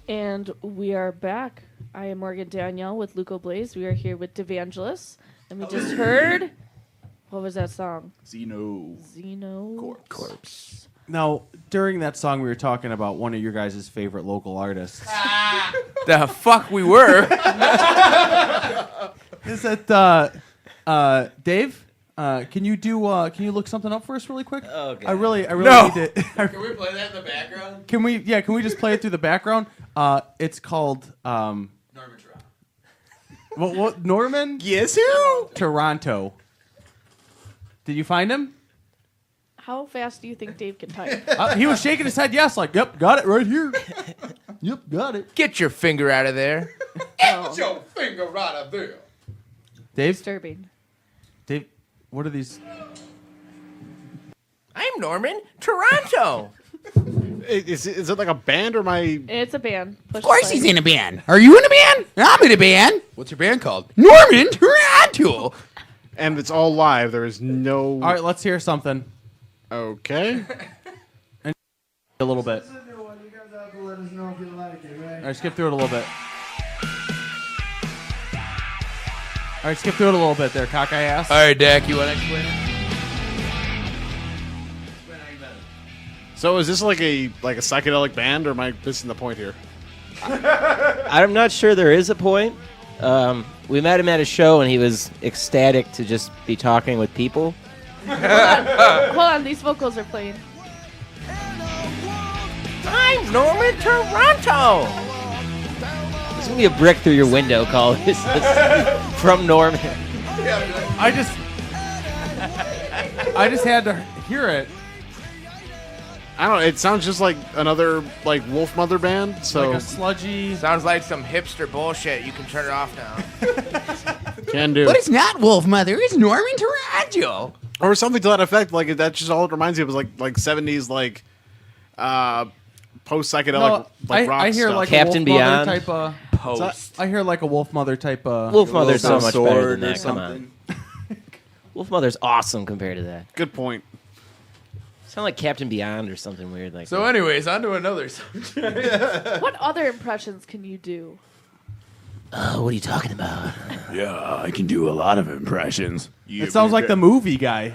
And we are back. I am Morgan Danielle with Luco Blaze. We are here with Devangelist. And we just heard, what was that song? Xeno Corpse. Now, during that song, we were talking about one of your guys' favorite local artists. The fuck we were. Is that Dave? Can you look something up for us really quick? Oh, God. I really No. need to. Can we play that in the background? Can we just play it through the background? It's called Norman Toronto. what Norman? Yes, who? Toronto. Did you find him? How fast do you think Dave can type? He was shaking his head yes, like, yep, got it right here. Yep, got it. Get your finger out of there. Get your finger right up there. Dave? Disturbing. Dave, what are these? I'm Norman Toronto. Is it like a band or my? It's a band. Of course he's in a band. Are you in a band? I'm in a band. What's your band called? Norman Toronto. And it's all live. There is no. All right, let's hear something. Okay. A little bit. All right, skip through it a little bit. All right, skip through it a little bit there, cockeye ass. All right, Dak, you want to explain it? So is this like a psychedelic band, or am I missing the point here? I'm not sure there is a point. We met him at a show, and he was ecstatic to just be talking with people. Hold on, these vocals are playing. I'm Norman Toronto. There's gonna be a brick through your window call this from Norman. I just had to hear it. I don't know. It sounds just like another like Wolf Mother band. So Like a sludgy. Sounds like some hipster bullshit. You can turn it off now. can do. But it's not Wolf Mother. It's Norman Toronto. Or something to that effect. Like that's just all it reminds me of is like 70s like post psychedelic like rock I hear stuff. like Captain a Wolf Mother Beyond. type of. Post. I hear like a Wolf Mother type of. Wolf Mother's so Some much better sword than or that. Come on. something. Wolf Mother's awesome compared to that. Good point. Sound like Captain Beyond or something weird like So that. anyways, on to another subject. What other impressions can you do? What are you talking about? Yeah, I can do a lot of impressions. It sounds like the movie guy.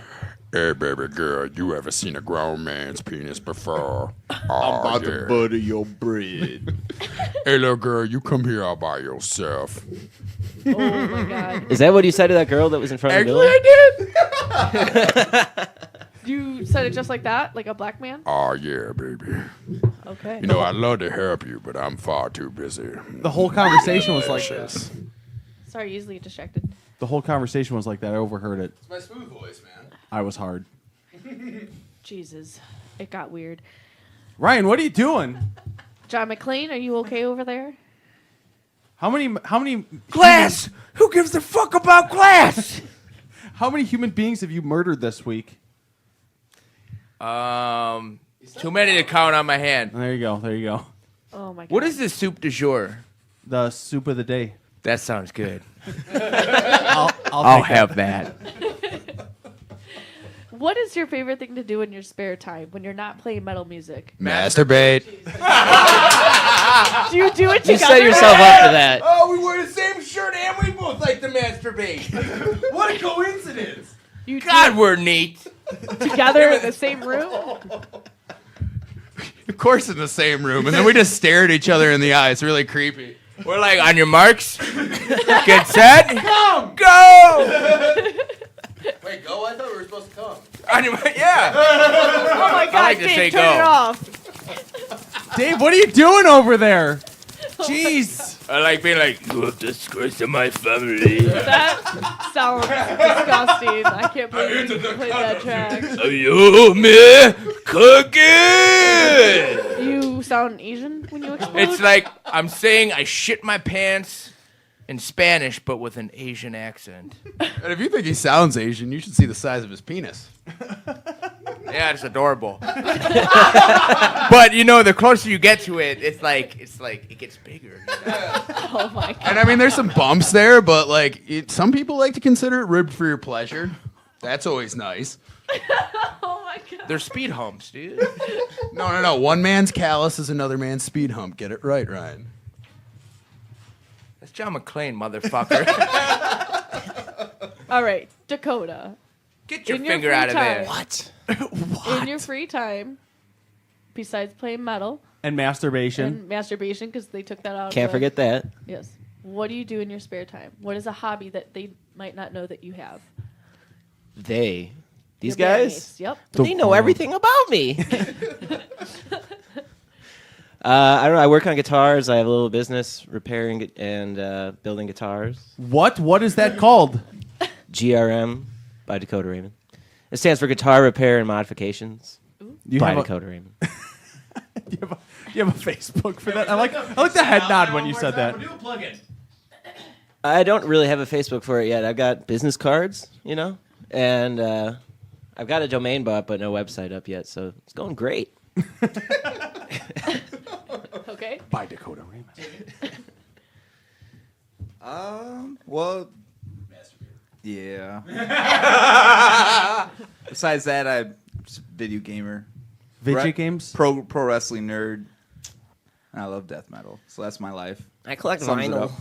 Hey, baby girl, you ever seen a grown man's penis before? I'm about to butter your bread. Hey, little girl, you come here all by yourself. Oh my god. Is that what you said to that girl that was in front of the Actually, building? I did. You said it just like that? Like a black man? Oh, yeah, baby. Okay. You know, I'd love to help you, but I'm far too busy. The whole conversation was like this. Sorry, easily distracted. The whole conversation was like that. I overheard it. It's my smooth voice, man. I was hard. Jesus. It got weird. Ryan, what are you doing? John McClane, are you okay over there? How many Glass. Who gives a fuck about glass? How many human beings have you murdered this week? Too many to count on my hand. There you go. There you go. Oh my god. What is the soup du jour? The soup of the day. That sounds good. I'll I'll take it. have that. What is your favorite thing to do in your spare time when you're not playing metal music? Masturbate. Do you do it together? You set yourself up for that. Oh, we wear the same shirt and we both like to masturbate. What a coincidence. You do God, we're neat. it together in the same room? Of course, in the same room, and then we just stare at each other in the eye. It's really creepy. We're like, on your marks, get set, go! Wait, go? I thought we were supposed to come. On your yeah. Oh my god, like to Dave, say turn go. it off. Dave, what are you doing over there? Jeez. I like being like, you have disgrace to my family. That sounds disgusting. I can't believe you played that track. You me cooking. You sound Asian when you explode? It's like I'm saying I shit my pants in Spanish, but with an Asian accent. And if you think he sounds Asian, you should see the size of his penis. Yeah, it's adorable. But the closer you get to it, it's like it gets bigger. Oh my god. And I mean, there's some bumps there, but some people like to consider it ribbed for your pleasure. That's always nice. Oh my god. They're speed humps, dude. No. One man's callus is another man's speed hump. Get it right, Ryan. That's John McClane, motherfucker. All right, Dakota. Get your In finger free out of there. time- In your free time, besides playing metal And masturbation. and masturbation, because they took that out. Can't forget that. Yes. What do you do in your spare time? What is a hobby that they might not know that you have? These Your guys? bandmates, yep. They know everything about me. I don't know. I work on guitars. I have a little business repairing and building guitars. What? What is that called? GRM by Dakota Raymond. It stands for Guitar Repair and Modifications You by have a- Dakota Raymond. You have a Facebook for that? I like the head nod when you said that. Do a plug-in. I don't really have a Facebook for it yet. I've got business cards, and I've got a domain bought, but no website up yet. So it's going great. Okay. By Dakota Raymond. Well, yeah. Besides that, I'm just a video gamer. Video games? Pro wrestling nerd. And I love death metal. So that's my life. I collect Sums it vinyl. up.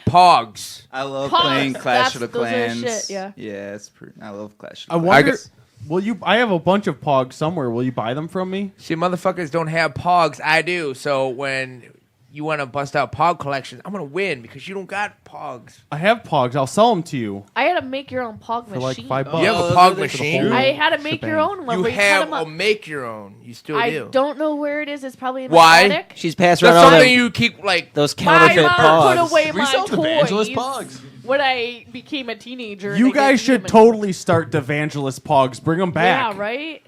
Pogs. I love Pogs, playing Clash of the those are Clans. shit, yeah. Yeah, it's pretty. I love Clash I of the wonder. Clans. Will you? I have a bunch of Pogs somewhere. Will you buy them from me? See, motherfuckers don't have Pogs. I do. So when you want to bust out Pog collections, I'm going to win because you don't got Pogs. I have Pogs. I'll sell them to you I had to make your own Pog for like machine. $5. You have a Pog machine? I had to make your shebang. own one. You where cut have 'em up. make your own. You still I do. don't know where it is. It's probably in my Why? attic. She's passed That's around all something them, you keep like. those My counterfeit mom Pogs. put away We my sell toys Devangelist Pogs. when I became a teenager. and You I guys didn't should even- totally start Devangelist Pogs. Bring them back. Yeah, right.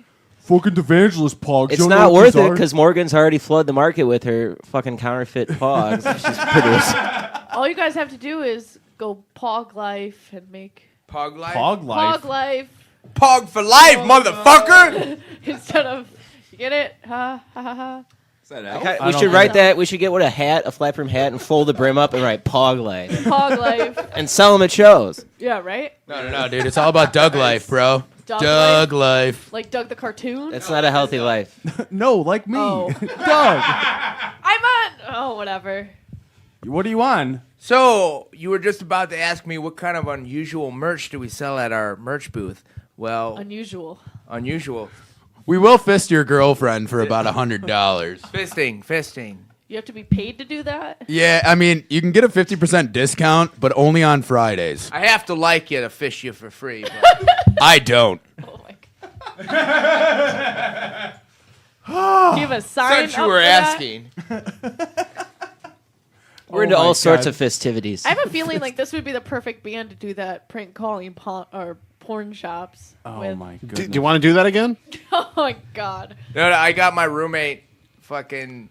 Fucking Devangelist Pogs. It's You don't know not what worth these it are? because Morgan's already flooded the market with her fucking counterfeit Pogs she's produced. All you guys have to do is go Pog Life and make Pog life? Pog life. Pog Life Pog for life, motherfucker! instead of you get it? Ha ha ha ha. Is that out? I We don't should get write it. that. We should get a hat, a flat brim hat, and fold the brim up and write Pog Life Pog Life. and sell them at shows. Yeah, right. No, dude. It's all about Doug life, bro. Doug Doug life. Like Doug the cartoon. That's not a healthy life. No, like me. Oh. Doug. I'm on. Oh, whatever. What are you on? So, you were just about to ask me what kind of unusual merch do we sell at our merch booth? Well, Unusual. unusual. We will fist your girlfriend for about $100. Fisting. You have to be paid to do that. Yeah, I mean, you can get a 50% discount, but only on Fridays. I have to like you to fish you for free. But I don't. Oh my god. Do you have a sign since you up were for that? asking. We're into my all sorts God. of festivities. I have a feeling like this would be the perfect band to do that prank calling or porn shops. Oh with. my Do goodness. you want to do that again? Oh my god. No, I got my roommate fucking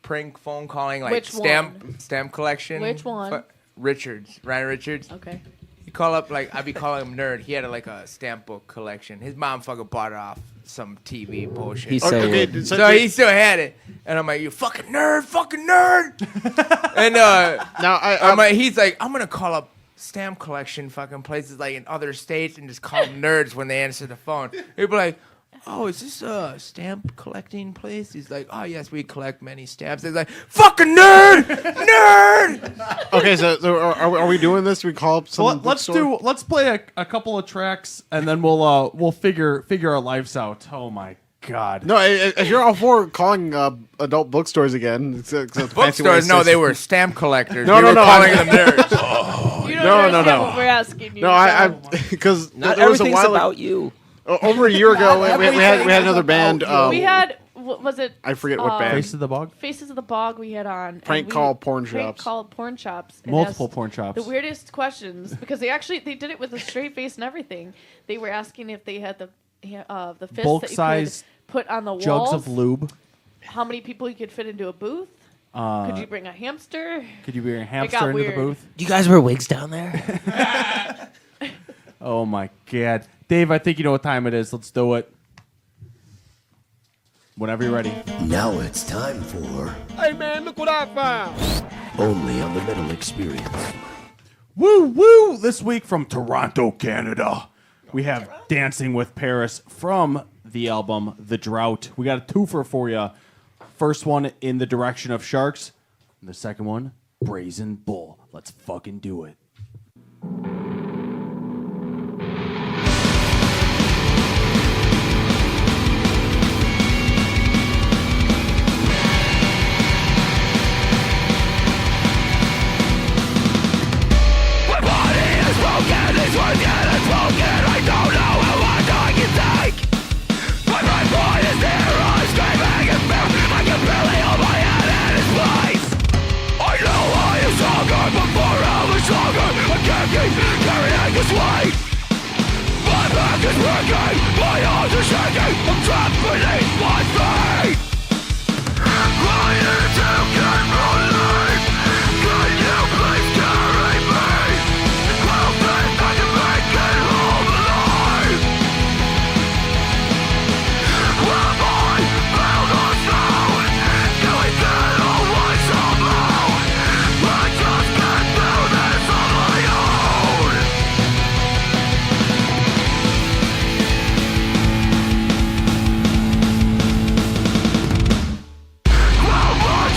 prank phone calling like Which stamp collection. Which one? Richards. Ryan Richards. Okay. He call up like I'd be calling him nerd. He had like a stamp book collection. His mom fucking bought it off some TV bullshit. He's so Okay, weird. So he still had it, and I'm like, "You fucking nerd, and Now I'm like, he's like, I'm gonna call up stamp collection fucking places like in other states and just call them nerds when they answer the phone. He'd be like, "Oh, is this a stamp collecting place?" He's like, "Oh yes, we collect many stamps." He's like, "Fucking nerd, nerd." Okay, so are we doing this? We call up some. Let's play a couple of tracks and then we'll figure our lives out. Oh my god. No, if you're all for calling adult bookstores again, it's a fancy way to Bookstores, no, say they so. were stamp collectors. No, we no, were no, calling I'm- them nerds. You No, don't no, understand no. what we're asking you. No, I so- because Not there was a everything's while about you. over a year ago we had another band. we had what was it? I forget what band. Face of the Bog? Faces of the Bog we had on. and Prank we call porn prank shops. called porn shops. and Multiple asked porn shops. The weirdest questions because they did it with a straight face and everything. They were asking if they had the fists Bulk that you size could put on the walls. Jugs of lube. How many people you could fit into a booth? Could you bring a hamster? Could you bring a got hamster into the weird. booth? Do you guys wear wigs down there? Oh my god. Dave, I think you know what time it is. Let's do it. Whenever you're ready. Now it's time for Hey man, look what I found. Only on the Metal Experience. Woo woo! This week from Toronto, Canada, we have Dancing with Paris from the album The Drought. We got a twofer for you. First one, In the Direction of Sharks. And the second one, Brazen Bull. Let's fucking do it.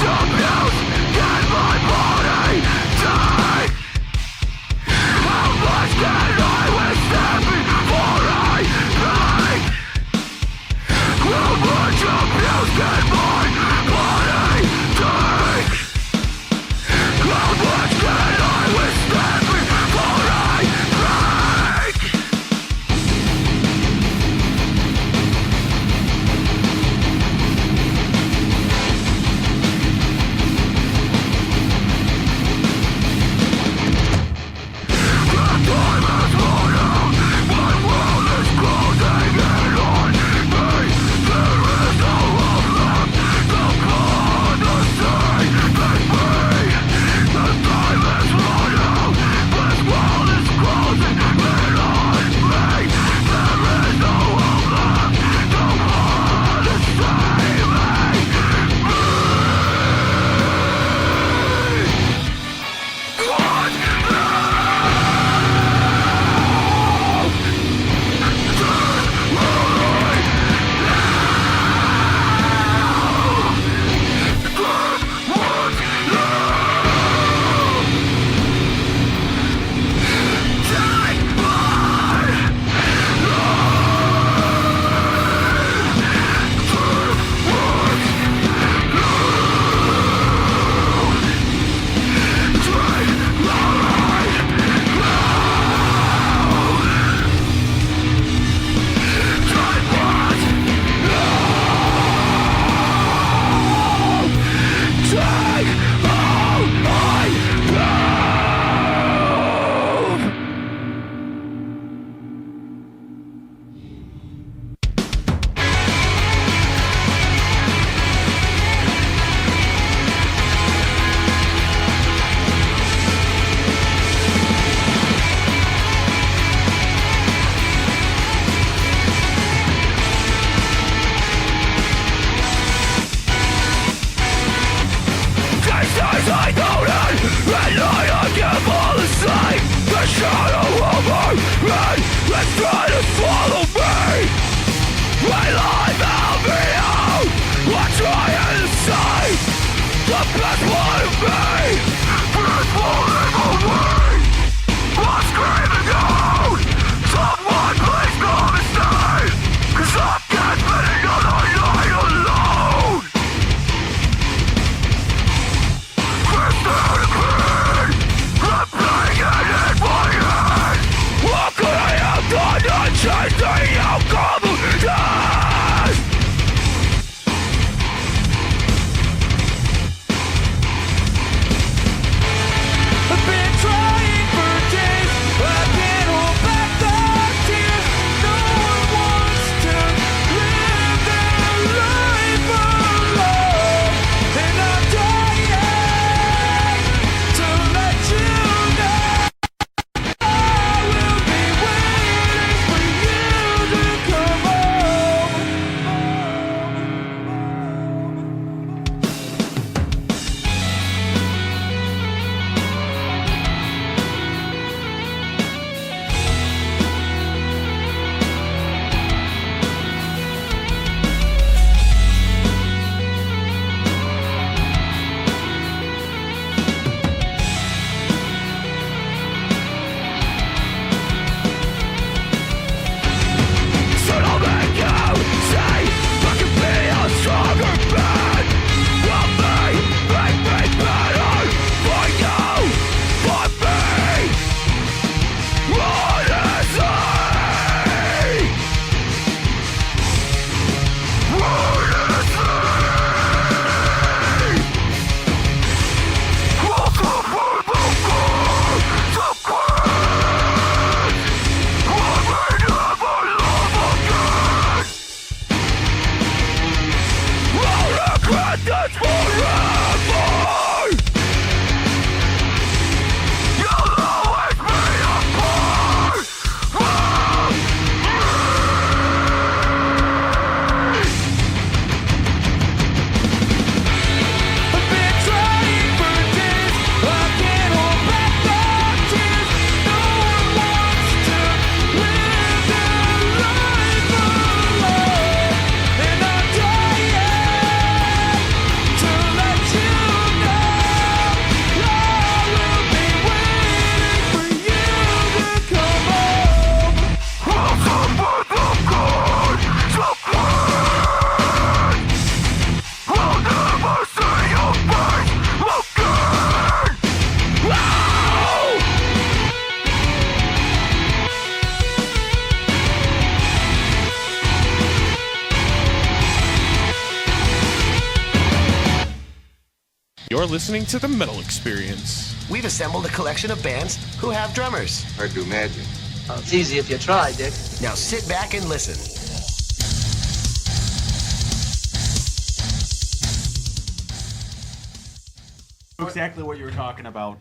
Jump You're listening to the Metal Experience. We've assembled a collection of bands who have drummers. I do magic. Well, it's easy if you try, Dick. Now sit back and listen. Exactly what you were talking about.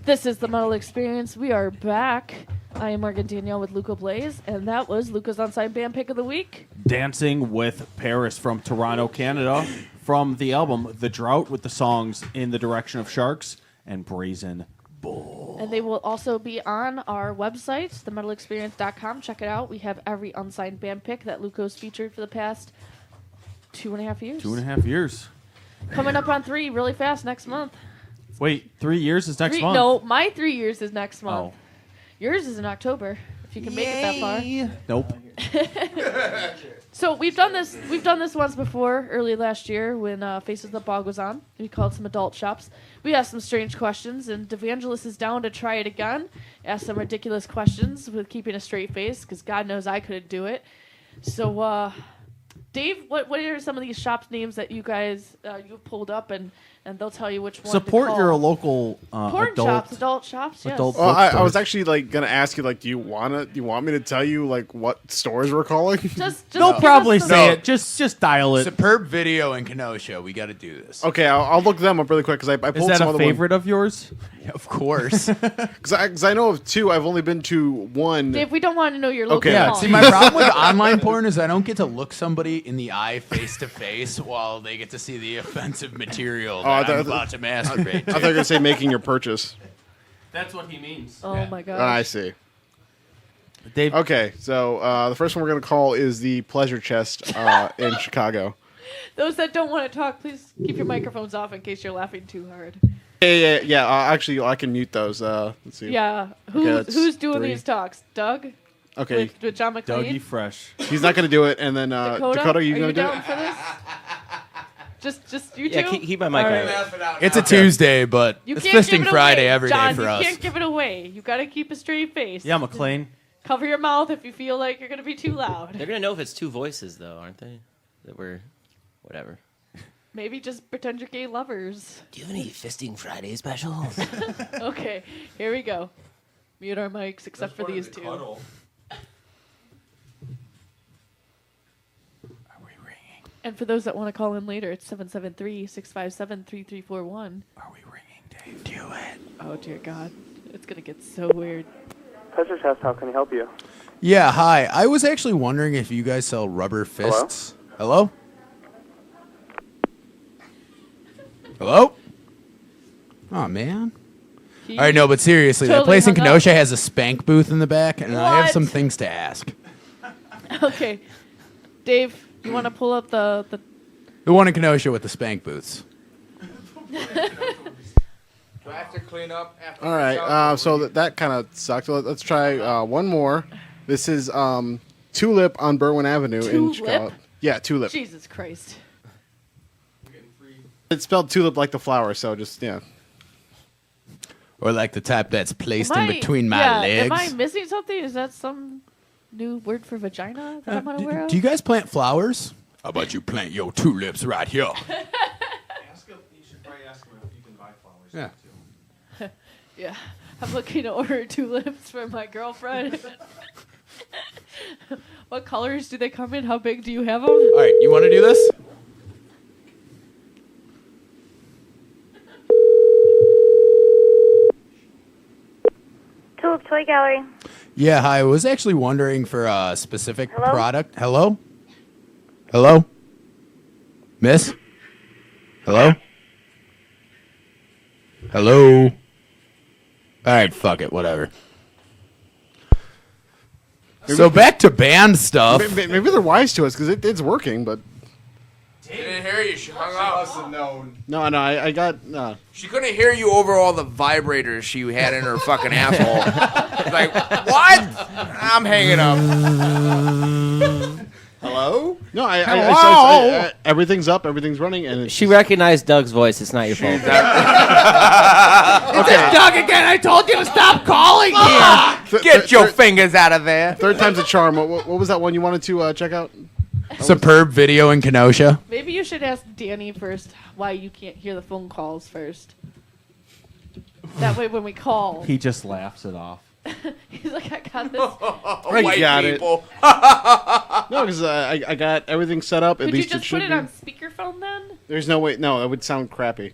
This is the Metal Experience. We are back. I am Morgan Danielle with Luca Blaze, and that was Luca's on-site band pick of the week. Dancing with Paris from Toronto, Canada, from the album The Drought, with the songs In the Direction of Sharks and Brazen Bull. And they will also be on our website, themetalexperience.com. Check it out. We have every unsigned band pick that Luca's featured for the past 2.5 years. 2.5 years. Coming up on 3 really fast next month. Wait, 3 years is next month? No, my 3 years is next month. Oh. Yours is in October, if you can make it that far. Nope. So we've done this once before, early last year when Faces of the Bog was on. We called some adult shops. We asked some strange questions, and Devangelist is down to try it again. Ask some ridiculous questions with keeping a straight face, because God knows I couldn't do it. So, Dave, what are some of these shops names that you guys you've pulled up, and they'll tell you which one Support to call. your local Porn shops, adult shops, yes. adult I was actually gonna ask you, do you want me to tell you what stores we're calling? Just They'll give probably us some- say it. Just dial it. Superb Video in Kenosha. We got to do this. Okay, I'll look them up really quick because I pulled Is that some a other favorite of yours? Yeah, of course. Because I know of 2. I've only been to 1. Dave, we don't want to know your local Okay. Yeah, mall. see, my problem with online porn is I don't get to look somebody in the eye face to face while they get to see the offensive material that I'm about to masturbate I thought you were to. gonna say making your purchase. That's what he means. Oh my gosh. I see. Dave. Okay, so the first one we're gonna call is the Pleasure Chest in Chicago. Those that don't want to talk, please keep your microphones off in case you're laughing too hard. Yeah. Actually, I can mute those. Let's see. Yeah. Okay, that's Who's doing 3. these talks? Doug? Okay. With John McClane? Dougie Fresh. He's not gonna do it, and then Dakota, are you gonna do down it? for this? Just you two? Yeah, keep my mic All on. right. It's a Tuesday, but You it's can't Fisting give it Friday away. every day John, for you us. can't give it away. You got to keep a straight face. Yeah, McLean. Cover your mouth if you feel like you're going to be too loud. They're gonna know if it's two voices, though, aren't they? That we're, whatever. Maybe just pretend you're gay lovers. Do you have any Fisting Friday specials? Okay, here we go. Mute our mics except for these two. And for those that want to call in later, it's 773-657-3341. Are we ringing, Dave? Do it. Oh, dear God. It's going to get so weird. Pleasure Chest, how can I help you? Yeah, hi. I was actually wondering if you guys sell rubber fists. Hello? Hello? Oh, man. All right, no, but seriously, that totally place in hung up. Kenosha has a spank booth in the back, and I have What? some things to ask. Okay. Dave, you want to pull up the The one in Kenosha with the spank booths. Do I have to clean up after? All right. So that kind of sucked. Let's try one more. This is Tulip on Berwyn Avenue in Tulip? Chicago. Yeah, Tulip. Jesus Christ. It's spelled tulip like the flower, so just yeah. Or like the type that's placed Am in I- between my yeah, legs. Am I missing something? Is that some new word for vagina that I'm unaware of? Do you guys plant flowers? How about you plant your tulips right here? You should probably ask him if you can buy flowers. Yeah. Yeah. I'm looking to order tulips for my girlfriend. What colors do they come in? How big do you have them? All right, you want to do this? Gallery. Yeah, hi. I was actually wondering for a specific Hello? product. Hello? Hello? Miss? Hello? Hello? All right, fuck it, whatever. So back to band stuff. Maybe they're wise to us because it's working, but She didn't hear you. She hung up. Must have known. no, I got. She couldn't hear you over all the vibrators she had in her fucking asshole. She's like, what? I'm hanging up. Hello? No, I Hello? everything's up, everything's running, and it's She recognized Doug's voice. It's not your fault. It's Doug again. I told you to stop calling here. Get your fingers out of there. third time's a charm. What was that one you wanted to check out? Superb video in Kenosha. Maybe you should ask Danny first why you can't hear the phone calls first. That way, when we call, He just laughs it off. he's like, "I got this." I got people. it. No, because I got everything set up. Could At you least just it put should it be. on speakerphone then? There's no way. No, it would sound crappy.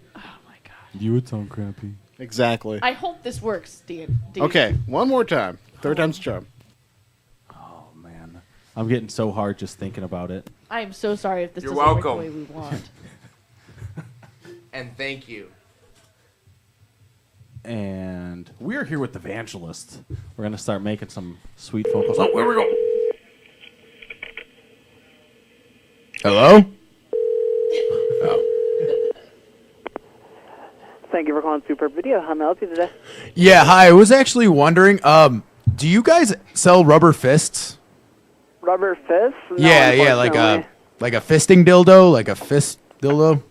You would sound crappy. Exactly. I hope this works, Dan. Okay, one more time. Third time's a charm. Oh man, I'm getting so hard just thinking about it. I am so sorry if this You're doesn't work the welcome. way we want. And thank you. And we're here with Devangelist. We're gonna start making some sweet phone calls. Oh, where we go? Hello? Thank you for calling Superb Video. How may I help you today? Yeah, hi. I was actually wondering, do you guys sell rubber fists? Rubber fists? No, Yeah, like a fisting dildo, like a fist dildo.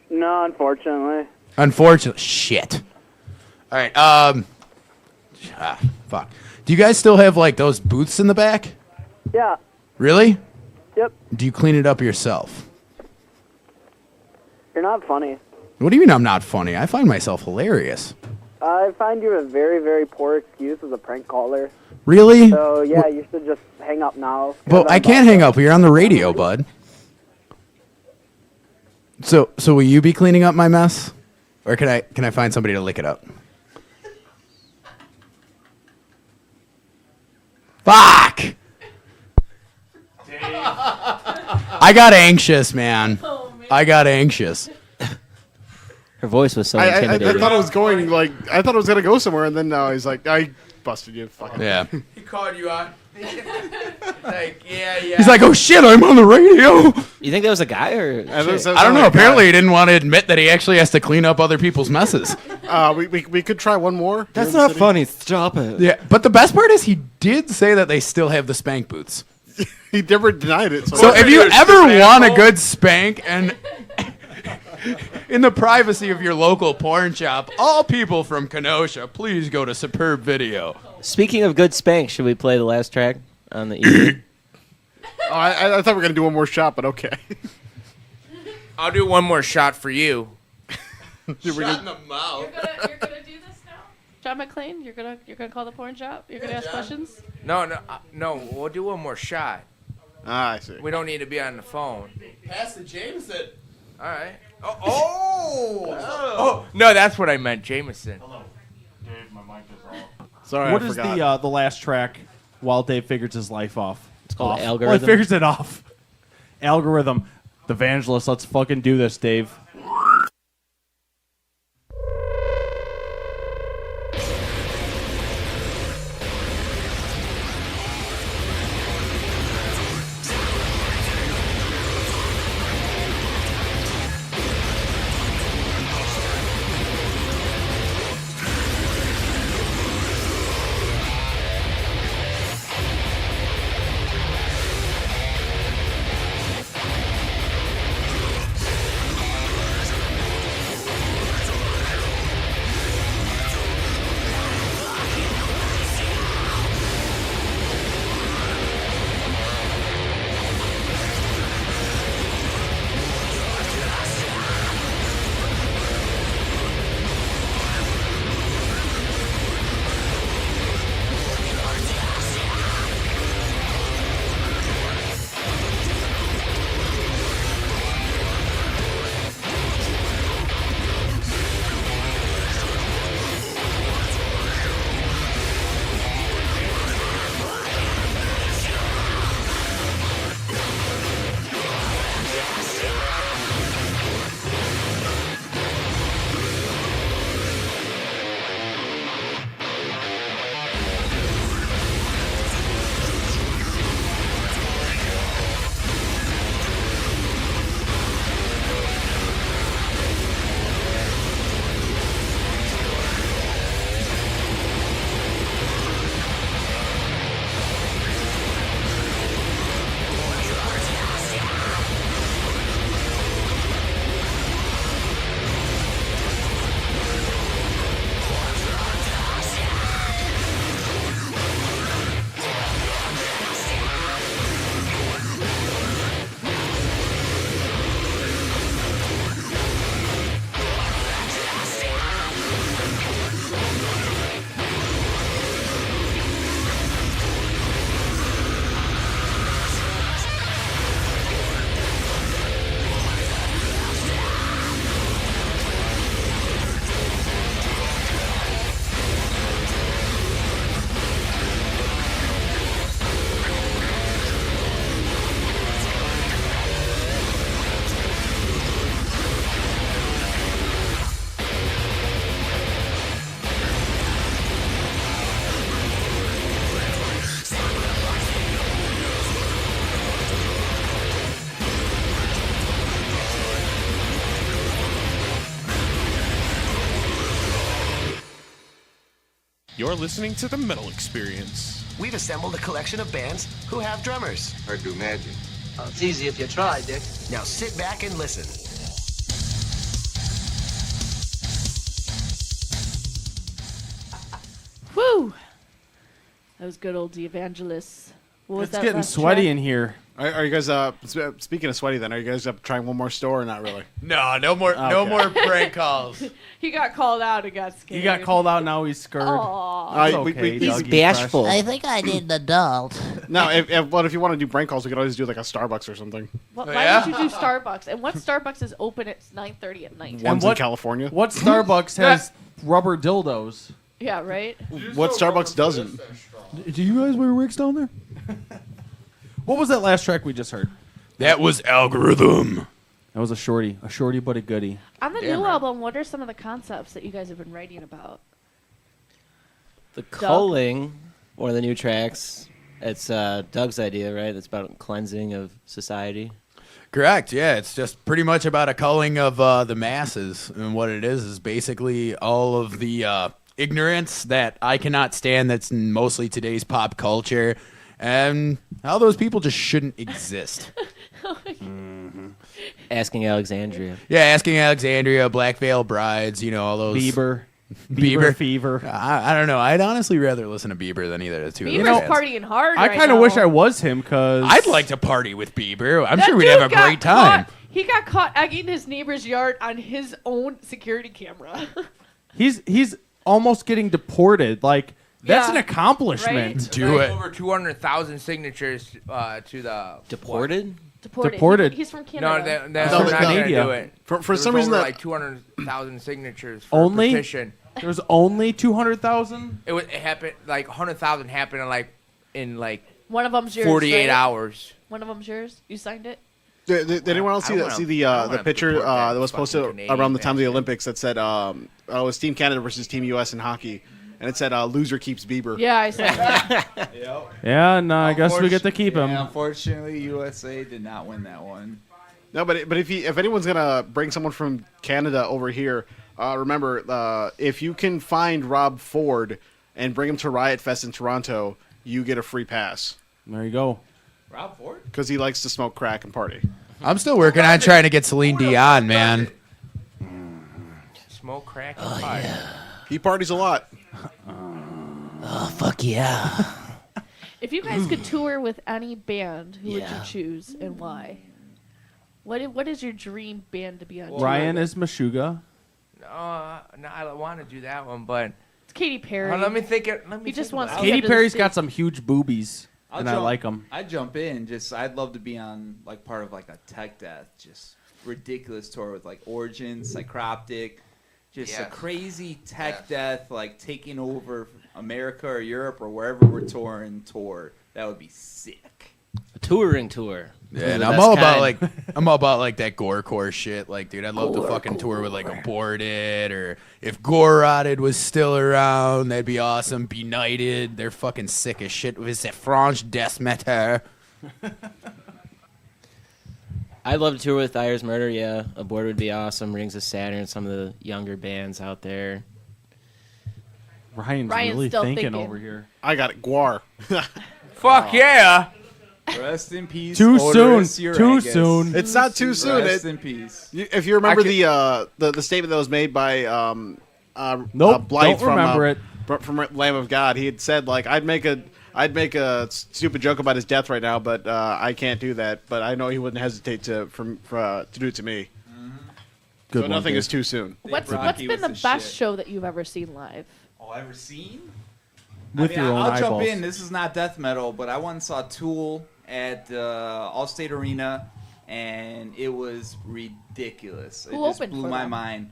No, unfortunately. Unfortunately, shit. All right, fuck. Do you guys still have like those booths in the back? Yeah. Really? Yep. Do you clean it up yourself? You're not funny. What do you mean I'm not funny? I find myself hilarious. I find you a very, very poor excuse as a prank caller. Really? So, yeah, you should just hang up now. Well, I can't hang up. You're on the radio, bud. So will you be cleaning up my mess, or can I find somebody to lick it up? Fuck! I got anxious, man. I got anxious. Her voice was so I intimidating. thought it was going like I thought it was gonna go somewhere, and then now he's like, I busted you. Fucking Yeah. He called you out. Like, yeah. He's like, oh shit, I'm on the radio. You think that was a guy or? I I don't know. Apparently, he didn't want to admit that he actually has to clean up other people's messes. We could try one more. That's here in the not city. funny. Stop it. Yeah, but the best part is he did say that they still have the spank booths. He never denied it. So if you ever want a good spank and in the privacy of your local porn shop, all people from Kenosha, please go to Superb Video. Speaking of good spank, should we play the last track on the EP? Oh, I thought we were gonna do one more shot, but okay. I'll do one more shot for you. Shot in the mouth. You're gonna do this now, John McClane. You're gonna call the porn shop. You're gonna ask questions. No. We'll do one more shot. Ah, I see. We don't need to be on the phone. Pass the Jameson. All right. Oh, no, that's what I meant, Jameson. Hello, Dave. My mic is off. Sorry, What I is forgot. the last track while Dave figures his life off? It's called Off. Algorithm. Well, he figures it off. Algorithm. Devangelist. Let's fucking do this, Dave. You're listening to the Metal Experience. We've assembled a collection of bands who have drummers. I do magic. Oh, it's easy if you try, Dick. Now sit back and listen. Woo! That was good old Devangelist. What was It's that getting last sweaty track? in here. Are you guys speaking of sweaty? Then are you guys trying one more store or not really? No more prank calls. He got called out and got scared. He got called out. Now he's scared. Aw. It's we- okay, he's Dougie, bashful. fresh. I think I need an adult. No, if you want to do prank calls, we could always do like a Starbucks or something. Why yeah? would you do Starbucks? And what Starbucks is open at 9:30 at night? One's in California. What Starbucks has rubber dildos? Yeah, right? What Starbucks doesn't? Do you guys wear wigs down there? What was that last track we just heard? That was Algorithm. That was a shorty but a goodie. On the Damn new right. album, what are some of the concepts that you guys have been writing about? The culling, one of the new tracks. It's Doug's idea, right? It's about cleansing of society. Correct. Yeah, it's just pretty much about a culling of the masses, and what it is basically all of the ignorance that I cannot stand. That's mostly today's pop culture, and how those people just shouldn't exist. Asking Alexandria. Yeah, asking Alexandria, Black Veil Brides, all those. Bieber fever. I don't know. I'd honestly rather listen to Bieber than either of the two. Bieber's of those bands. partying hard I right kind of now. wish I was him because I'd like to party with Bieber. I'm That sure we'd dude have a got great time. He got caught egging his neighbor's yard on his own security camera. he's almost getting deported. Like that's Yeah, an accomplishment. right? Do it. Over 200,000 signatures to the Deported? Deported. He's from No, Canada. they're No, not going to Canada. do it. For There some was reason over that like 200,000 signatures for Only? a petition. There's only 200,000. It happened like 100,000 happened in like One of them's yours. 48 right? hours. One of them's yours. You signed it. Did anyone else I see don't that? wanna- See I don't the wanna picture deport that that was fucking posted Canadian around the time of the bastard. Olympics that said it was Team Canada versus Team U.S. in hockey, and it said loser keeps Bieber. Yeah, I saw that. Yep. Yeah, and I guess we get to keep him. Yeah, unfortunately, USA did not win that one. No, but if anyone's gonna bring someone from Canada over here, remember if you can find Rob Ford and bring him to Riot Fest in Toronto, you get a free pass There you go. Rob Ford? because he likes to smoke crack and party. I'm still working on trying to get Celine Dion, man. Smoke crack and party. He parties a lot. Oh, fuck yeah. If you guys could tour with any band, who would you Yeah. choose and why? What is your dream band to be on? tour Ryan with? is Meshuggah. No, I want to do that one, but It's Katy Perry. let me think it. Let me He just think wants about to it. Katy get to the Perry's stage. got some huge boobies, and I like them. I'd jump in. I'd love to be on like part of like a tech death, just ridiculous tour with like Origin, Psychroptic, just a Yes. crazy tech death, like taking over America or Europe or wherever we're touring. Tour that would be sick. A touring tour. Yeah, and The I'm best all about kind. I'm all about like that gorecore shit. Like, dude, I'd love to fucking tour with like Aborted, or if Gore Rotted was still around, that'd be awesome. Benighted, they're fucking sick as shit with that French death metal. I'd love to tour with Irish Murder, yeah. A board would be awesome. Rings of Saturn, some of the younger bands out there. Ryan's Ryan's really still thinking thinking. over here. I got it. Guar. Fuck yeah! Rest in peace. Too Odorous soon. Urangus. Too soon. It's not too soon. Rest in peace. If you remember the statement that was made by Nope, Blythe don't remember it. from Lamb of God, he had said like I'd make a stupid joke about his death right now, but I can't do that. But I know he wouldn't hesitate to do it to me. Good So one, nothing Dave. is too soon. What's Rocky been was the the best shit. show that you've ever seen live? Oh, ever seen? With your own I'll eyeballs. jump in. This is not death metal, but I once saw Tool at Allstate Arena, and it was ridiculous. Who it just opened blew for my them? mind.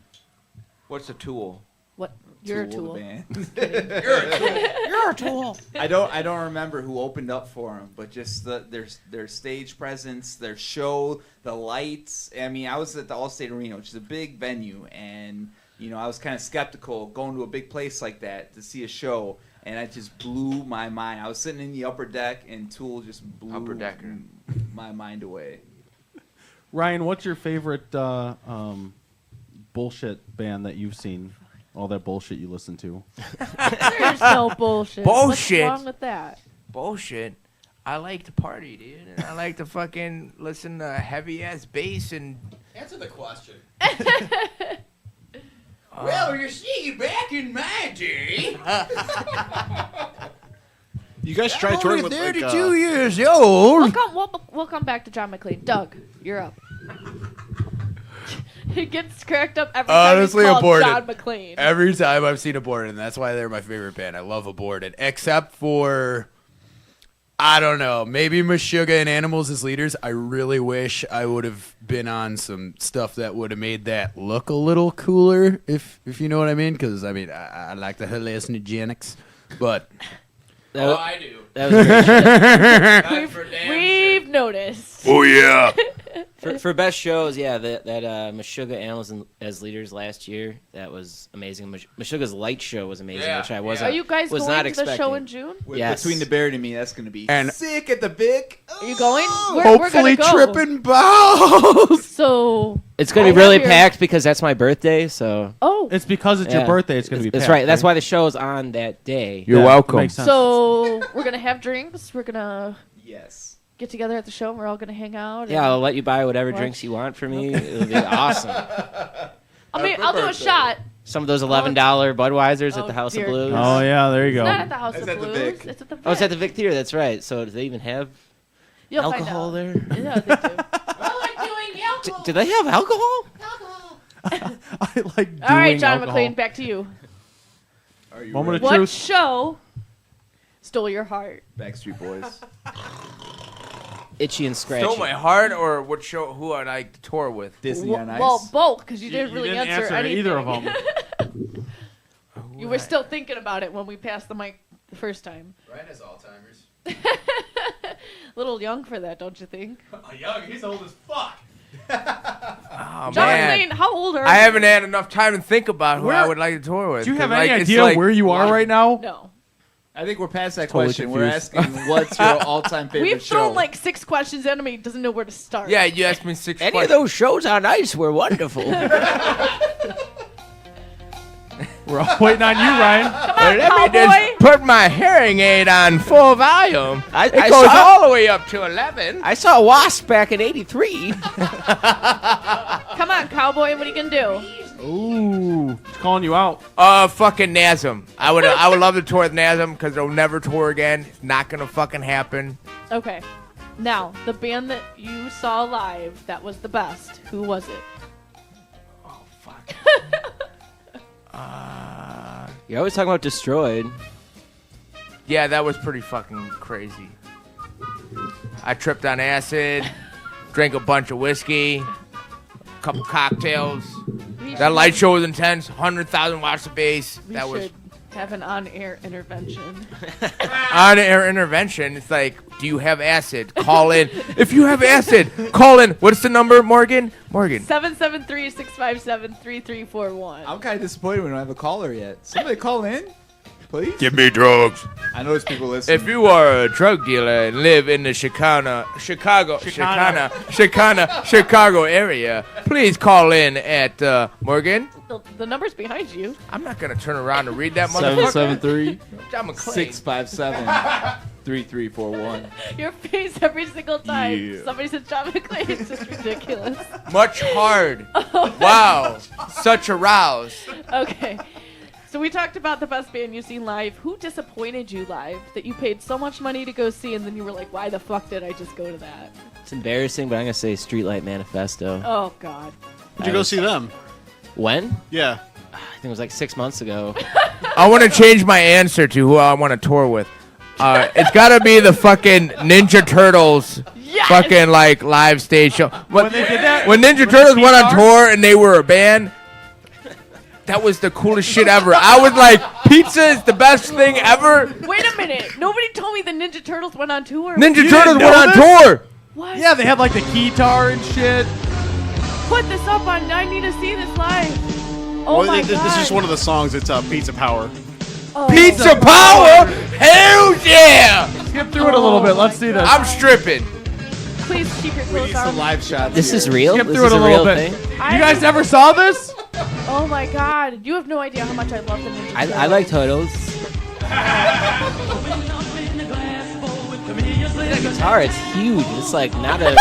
What's a tool? What? You're a the tool. band. You're a tool. I don't remember who opened up for them, but just their stage presence, their show, the lights. I mean, I was at the Allstate Arena, which is a big venue, and I was kind of skeptical going to a big place like that to see a show, and it just blew my mind. I was sitting in the upper deck, and Tool just blew Upper decker. my mind away. Ryan, what's your favorite bullshit band that you've seen? All that bullshit you listen to. There's no bullshit. Bullshit. What's wrong with that? Bullshit. I like to party, dude, and I like to fucking listen to heavy ass bass and. Answer the question. Well, you see, back in my day. You guys tried touring with 32 years old. We'll come back to John McClane. Doug, you're up. He gets cracked up every time Honestly, he's called Aborted. John McClane. Every time I've seen Aborted, and that's why they're my favorite band. I love Aborted, except for, I don't know, maybe Meshuggah and Animals as leaders. I really wish I would have been on some stuff that would have made that look a little cooler, if you know what I mean. Because, I mean, I like the hallucinogenics, but... I do. That was great. We've noticed. Oh, yeah. For best shows, yeah, that Meshuggah Animals as leaders last year, that was amazing. Meshuggah's light show was amazing, which I wasn't. Are you guys was going not to expecting. the show in June? Yes. Between the Buried and Me, that's going to be And sick at the Vic. Are you going? Hopefully we're gonna go. tripping balls. So It's going to be really packed because that's my birthday, so... Oh. It's because it's your birthday, it's going to be That's packed. right. That's why the show's on that day. You're welcome. Makes sense. So we're gonna have drinks. We're gonna Yes. get together at the show. And we're all gonna hang out. Yeah, I'll let you buy whatever What? drinks you want for me. It'll be awesome. I'll do a shot. Some of those $11 Budweisers at the House of dear Blues. Oh, yeah, there you It's go. not at the House It's of at the Blues. Vic. It's at the Vic. Oh, it's at the Vic Theater. That's right. So do they even have You'll find alcohol out. there? Yeah, they do. Do they have alcohol? I like doing All right, John alcohol. McClane, back to you. Are you Moment of ready? What truth. show stole your heart? Backstreet Boys. Itchy and Scratchy. Stole my heart, or what show? Who I'd like to tour with? Disney on Ice. Well, both, because you You didn't really didn't answer anything. either of them. You were still thinking about it when we passed the mic the first time. Ryan has Alzheimer's. A little young for that, don't you think? Young, he's old as fuck. Oh, John man. McClane, how old are I you? haven't had enough time to think about who I Where- would like to tour with. Do you have 'cause, any like, it's idea like- where you are right now? No. I think we're past that Totally question. We're confused. asking what's your all-time favorite We've show. thrown like 6 questions at him and he doesn't know where to start. Yeah, you asked me 6 Any questions. of those shows on ice were wonderful. We're all waiting on you, Ryan. Come on, Let me cowboy. just put my hearing aid on full volume. I It goes saw- all the way up to 11. I saw Wasp back in '83. Come on, cowboy, what are you going to do? Ooh, he's calling you out. Fucking Nasm. I would love to tour with Nasm because they'll never tour again. It's not gonna fucking happen. Okay. Now, the band that you saw live that was the best, who was it? Oh fuck. You're always talking about Destroyed. Yeah, that was pretty fucking crazy. I tripped on acid, drank a bunch of whiskey, a couple cocktails. That light show was intense. 100,000 watts of bass. We That should was have an on-air intervention. on-air intervention. It's like, do you have acid? Call in. If you have acid, call in. What's the number, Morgan? Morgan. 773-657-3341. I'm kind of disappointed we don't have a caller yet. Somebody call in, please. Give me drugs. I know there's people listening. If you are a drug dealer and live in the Chicago area, please call in at Morgan. The number's behind you. I'm not gonna turn around and read that motherfucker. John McClane. 773-657-3341. Your face every single time Yeah. somebody says John McClane. It's just ridiculous. Much hard. Wow. Such a rouse. Okay. So we talked about the best band you've seen live. Who disappointed you live that you paid so much money to go see and then you were like, why the fuck did I just go to that? It's embarrassing, but I'm gonna say Streetlight Manifesto. Oh, God. Did you go see them? When? Yeah. I think it was like 6 months ago. I want to change my answer to who I want to tour with. It's got to be the fucking Ninja Turtles fucking like live stage show. When they did that? When Ninja Turtles went on tour and they were a band, that was the coolest shit ever. I was like, pizza is the best thing ever. Wait a minute. Nobody told me the Ninja Turtles went on tour. Ninja Turtles went on tour. What? Yeah, they had like the guitar and shit. Put this up on I Need to See This Live. Oh my this God. is just one of the songs. It's Pizza Power. Oh. Pizza Power? Hell yeah! Skip through it a little bit. Let's see this. I'm stripping. Please keep your We clothes need on. some live shots This here. is real? Skip This through is it a a little real bit. thing? You guys never saw this? Oh Oh my god, you have no idea how much I love the Ninja Turtles. I like Turtles. The guitar, it's huge. It's like not a.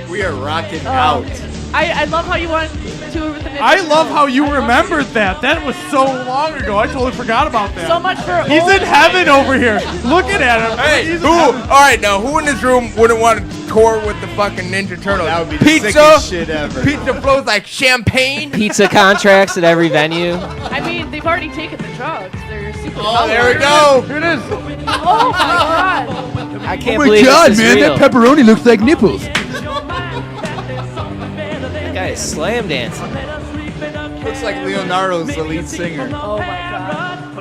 We are rocking out. I love how you went to with the Ninja I love Turtles. how you remembered that. That was so long ago. I totally forgot about that. So much for He's old in heaven over here. Looking at him. Hey, He's in who? heaven. All right, now who in this room wouldn't want to tour with the fucking Ninja Turtles? That would be the Pizza, sickest shit ever. Pizza flows like champagne. Pizza contracts at every venue. I mean, they've already taken the drugs. They're super Oh, there we go. Here it is. Oh my god. I can't believe this is real. pepperoni looks like nipples. That guy is slam dancing. Looks like Leonardo's the lead singer. Oh my god.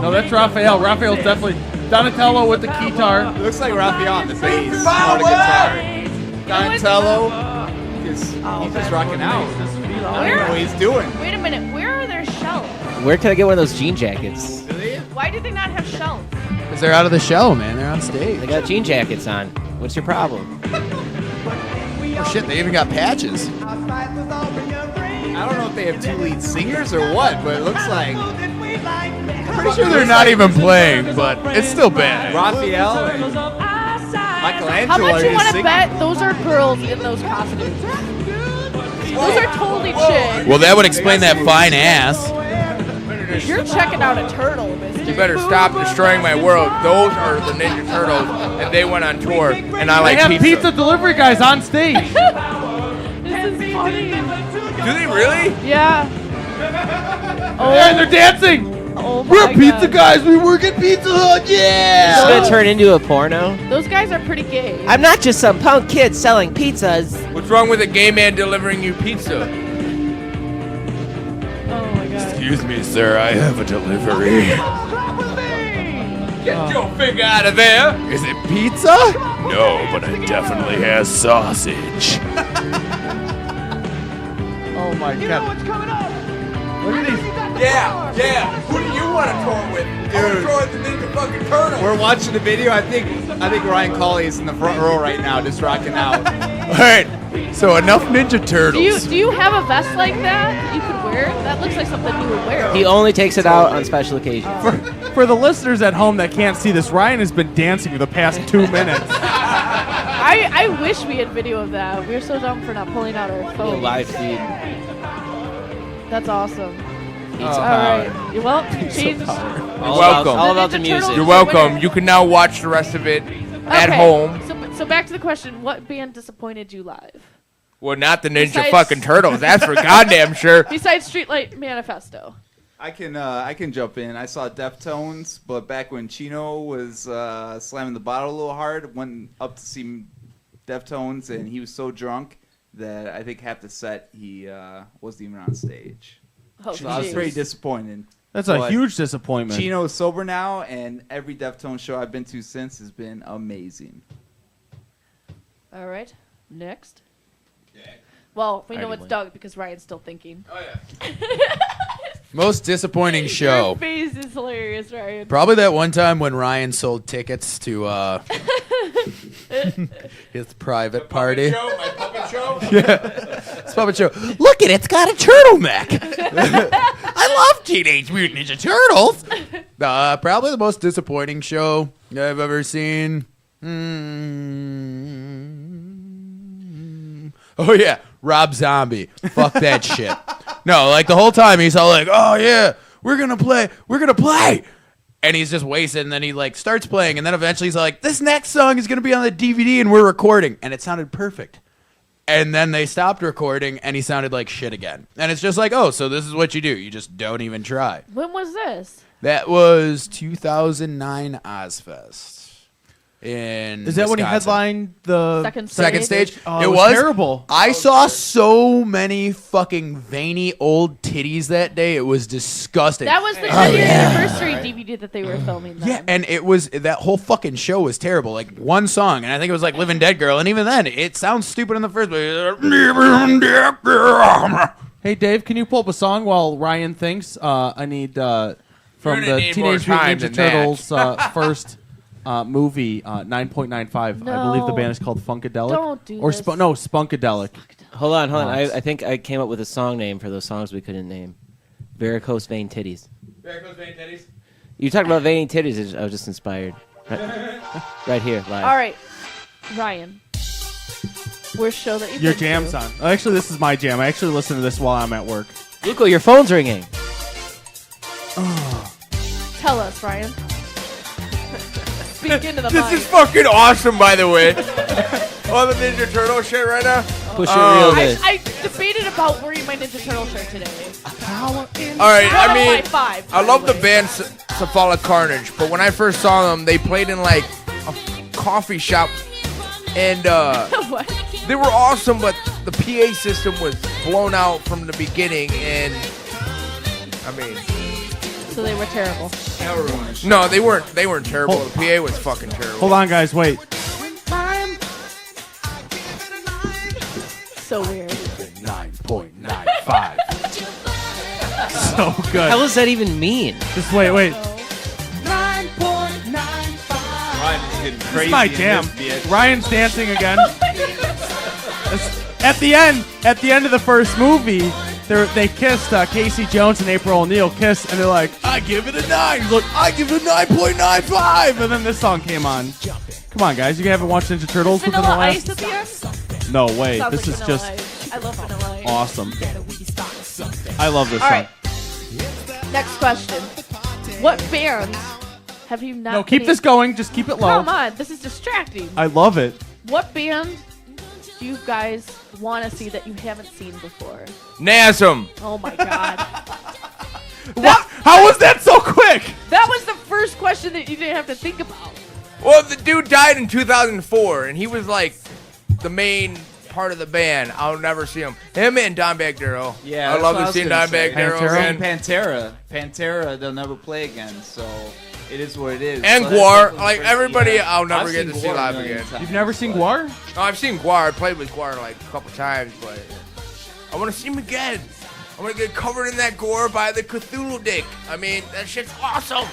No, that's Raphael. Raphael's definitely Donatello with the guitar. Looks like Raphael on the bass, on the guitar. Donatello, he's just rocking out. I don't know what he's doing. Wait a minute, where are their shells? Where can I get one of those jean jackets? Why do they not have shells? Because they're out of the shell, man. They're on stage. They got jean jackets on. What's your problem? Oh, shit, they even got patches. I don't know if they have two lead singers or what, but it looks like Pretty sure they're not even playing, but it's still bad. Raphael and Michelangelo How much are you just want to singing. bet those are girls in those costumes? Those are totally chicks. Well, that would explain that fine ass. You're checking out a turtle, mister. You better stop destroying my world. Those are the Ninja Turtles, and they went on tour, and I They like have pizza. pizza delivery guys on stage. This is funny. Do they really? Yeah. Yeah, they're dancing. Oh my We're pizza God. guys. We work at Pizza Hut. This is Yeah. gonna turn into a porno. Those guys are pretty gay. I'm not just some punk kid selling pizzas. What's wrong with a gay man delivering you pizza? Oh my god. Excuse me, sir, I have a delivery. Get your finger out of there. Is it pizza? No, but it definitely has sausage. Oh my god. what's coming up? Look at these. Yeah. Who do you want to tour with? I want to tour with the Ninja fucking Turtles. We're watching the video. I think Ryan Colley is in the front row right now, just rocking out. All right. So enough Ninja Turtles. Do you have a vest like that you could wear? That looks like something you would wear. He only takes it out on special occasions. For the listeners at home that can't see this, Ryan has been dancing for the past 2 minutes. I wish we had video of that. We're so dumb for not pulling out our A phones. live feed. That's awesome. Pizza All power. right. Well, change. All about the Ninja music. Turtles. You're welcome. You can now watch the rest of it at Okay, home. So back to the question: what band disappointed you live? Well, not the Ninja Besides- fucking Turtles. That's for goddamn sure. Besides Streetlight Manifesto. I can jump in. I saw Deftones, but back when Chino was slamming the bottle a little hard, went up to see Deftones, and he was so drunk that I think half the set he wasn't even on stage. Oh, So I was jeez. pretty disappointed. That's a But huge disappointment. Chino is sober now, and every Deftones show I've been to since has been amazing. All right. Next. Well, we know Alrighty, it's Wayne. Doug because Ryan's still thinking. Oh yeah. Most disappointing Your show. face is hilarious, Ryan. Probably that one time when Ryan sold tickets to his private party. My puppet show. It's puppet show. Look at it, it's got a turtleneck. I love Teenage Mutant Ninja Turtles. Probably the most disappointing show I've ever seen. Oh yeah, Rob Zombie. Fuck that shit. No, like the whole time he's all like, "Oh yeah, we're gonna play," and he's just wasted. And then he like starts playing, and then eventually he's like, "This next song is gonna be on the DVD, and we're recording," and it sounded perfect. And then they stopped recording, and he sounded like shit again. And it's just like, oh, so this is what you do. You just don't even try. When was this? That was 2009 Ozfest. Is that when he Wisconsin. headlined the Second stage? Oh, it it was was terrible. I saw so many fucking veiny old titties that day. It was disgusting. That was the 10-year anniversary DVD that they were filming then. Yeah, and it was that whole fucking show was terrible. Like one song, and I think it was like "Living Dead Girl," and even then, it sounds stupid in the first place. Hey, Dave, can you pull up a song while Ryan thinks? I need from gonna the need more Teenage Mutant time Ninja than that. Turtles first movie 9.95. I believe the band is called Funkadelic. Don't do or this. No, Spunkadelic. Hold on. I think I came up with a song name for those songs we couldn't name. Varicose vein titties. Varicose vein titties. You talked about vein titties. I was just inspired. Right here, live. All right, Ryan. Worst show that you've Your been jam's to. on. Actually, this is my jam. I actually listen to this while I'm at work. Luco, your phone's ringing. Tell us, Ryan. Speak into the This mic. is fucking awesome, by the way. All the Ninja Turtle shit right now. Push it real good. I debated about wearing my Ninja Turtle shirt today. All right, I mean, five, I by love the the way. band Cephalic Carnage, but when I first saw them, they played in like a coffee shop, and What? they were awesome, but the PA system was blown out from the beginning, and I mean, So they were terrible. no, they weren't. They weren't terrible. The PA was fucking terrible. Hold on, guys. Wait. So weird. 9.95. So good. How does that even mean? Just wait. Ryan's getting This crazy. is my in jam. this bitch. Ryan's dancing again. At the end of the first movie, they kissed. Casey Jones and April O'Neil kissed, and they're like, "I give it a 9." He's like, "I give it a 9.95." And then this song came on. Come on, guys, you haven't watched Ninja Turtles within the Vanilla last? Ice at the end? No way. Sounds This like is Vanilla just Ice. I love Vanilla Ice. awesome. I love this All song. right. Next question. What bands have you not No, keep been this going. Just keep it low. Come on, this is distracting. I love it. What band do you guys want to see that you haven't seen before? Nasm. Oh my god. How was that so quick? That was the first question that you didn't have to think about. Well, the dude died in 2004, and he was like the main part of the band. I'll never see him. Him and Don Bagdero. Yeah, I that's love what to was see gonna Don say. Bagdero Pantera? again. Pantera, they'll never play again. So it is what it is. And So that's Guar, definitely like the first- everybody, yeah. I'll never I've get seen to see Guar a live million again. times, You've never seen but- Guar? No, I've seen Guar. I played with Guar like a couple times, but I want to see him again. I want to get covered in that gore by the Cthulhu dick. I mean, that shit's awesome.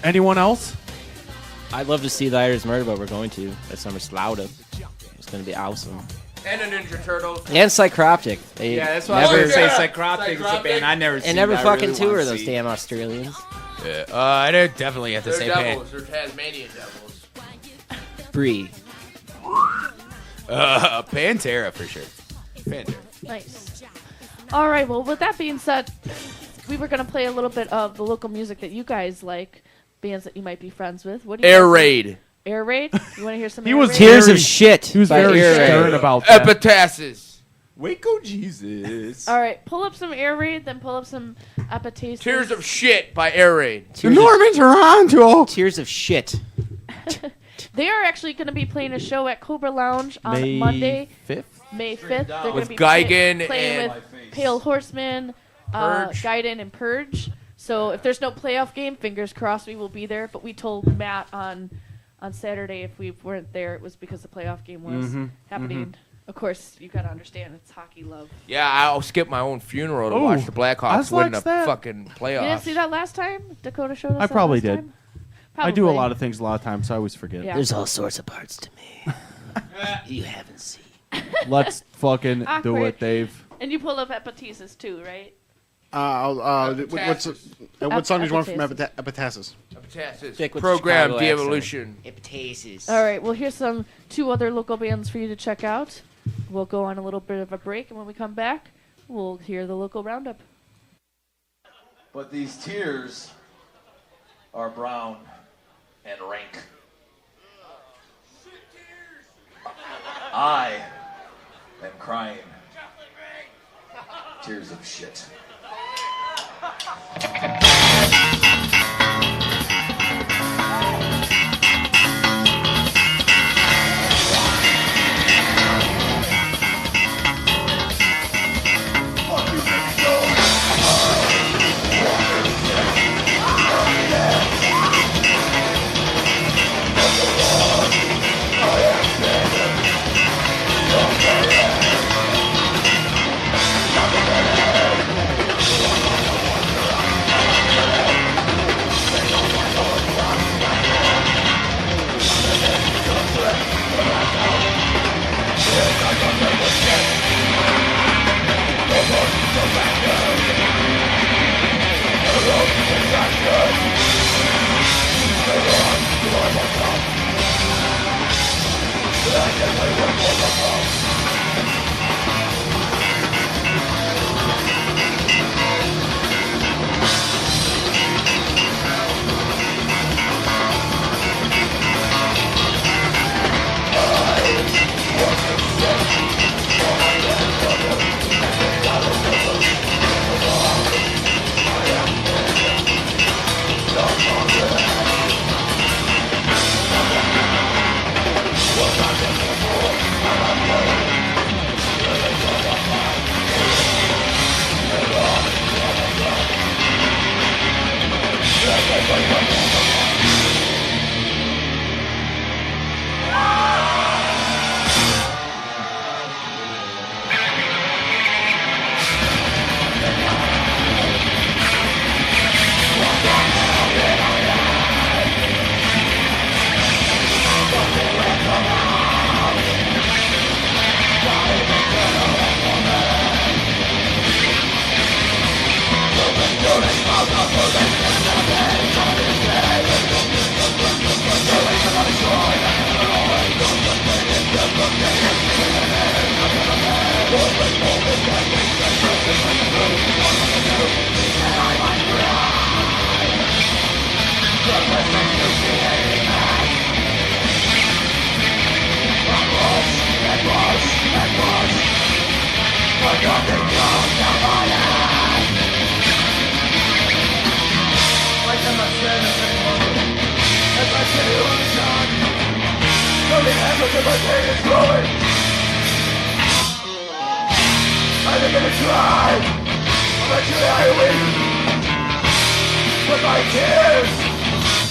Anyone else? I'd love to see the Irish Murder, but we're going to at Summer Slaughter. It's going to be awesome. And the Ninja Turtles. And Psychroptic. They Yeah, that's what I was never, gonna say. Psychroptic is a band I never seen. and never that I fucking really tour wanna those see. damn Australians. Yeah, they're definitely at the They're same devils. band. They're Tasmanian devils. Brie. Pantera for sure. Pantera. Nice. All right, well, with that being said, we were going to play a little bit of the local music that you guys like, bands that you might be friends with. What do you Air guys Raid. Like? Air Raid? You want to hear some He Air was Raid? Tears very- of Shit. He was by very Air Raid. stern about that. Epitasis. Waco Jesus. All right, pull up some Air Raid, then pull up some Epitasis. Tears of Shit by Air Raid. Tears of, Toronto. Tears of Shit. They are actually going to be playing a show at Cobra Lounge on May Monday, 5th? May 5th. They're going With to be Gigan playing and- with Pale Horseman, Purge. Gaiden, and Purge. So if there's no playoff game, fingers crossed we will be there. But we told Matt on Saturday if we weren't there, it was because the playoff game was happening. Of course, you got to understand, it's hockey love. Yeah, I'll skip my own funeral to Ooh, watch the Blackhawks win the Oslex that. fucking You didn't playoffs. see that last time? Dakota showed us I that probably last did. time? I do a Probably. lot of things a lot of times, so I always forget. Yeah. There's all sorts of parts to me. You haven't seen. Let's fucking do Awkward. it, Dave. And you pulled up Epitasis too, right? What song did you want from Epitasis. Epitasis? Epitasis. Stick with the Program Chicago de-evolution. Epitasis. All right, well, here's two other local bands for you to check out. We'll go on a little bit of a break, and when we come back, we'll hear the local roundup. But these tears are brown and rank. I am crying tears of shit.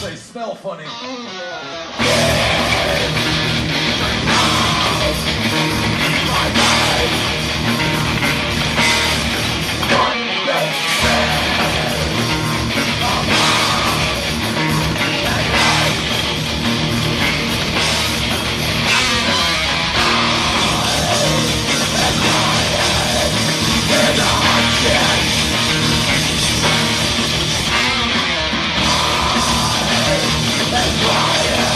They smell funny. That's why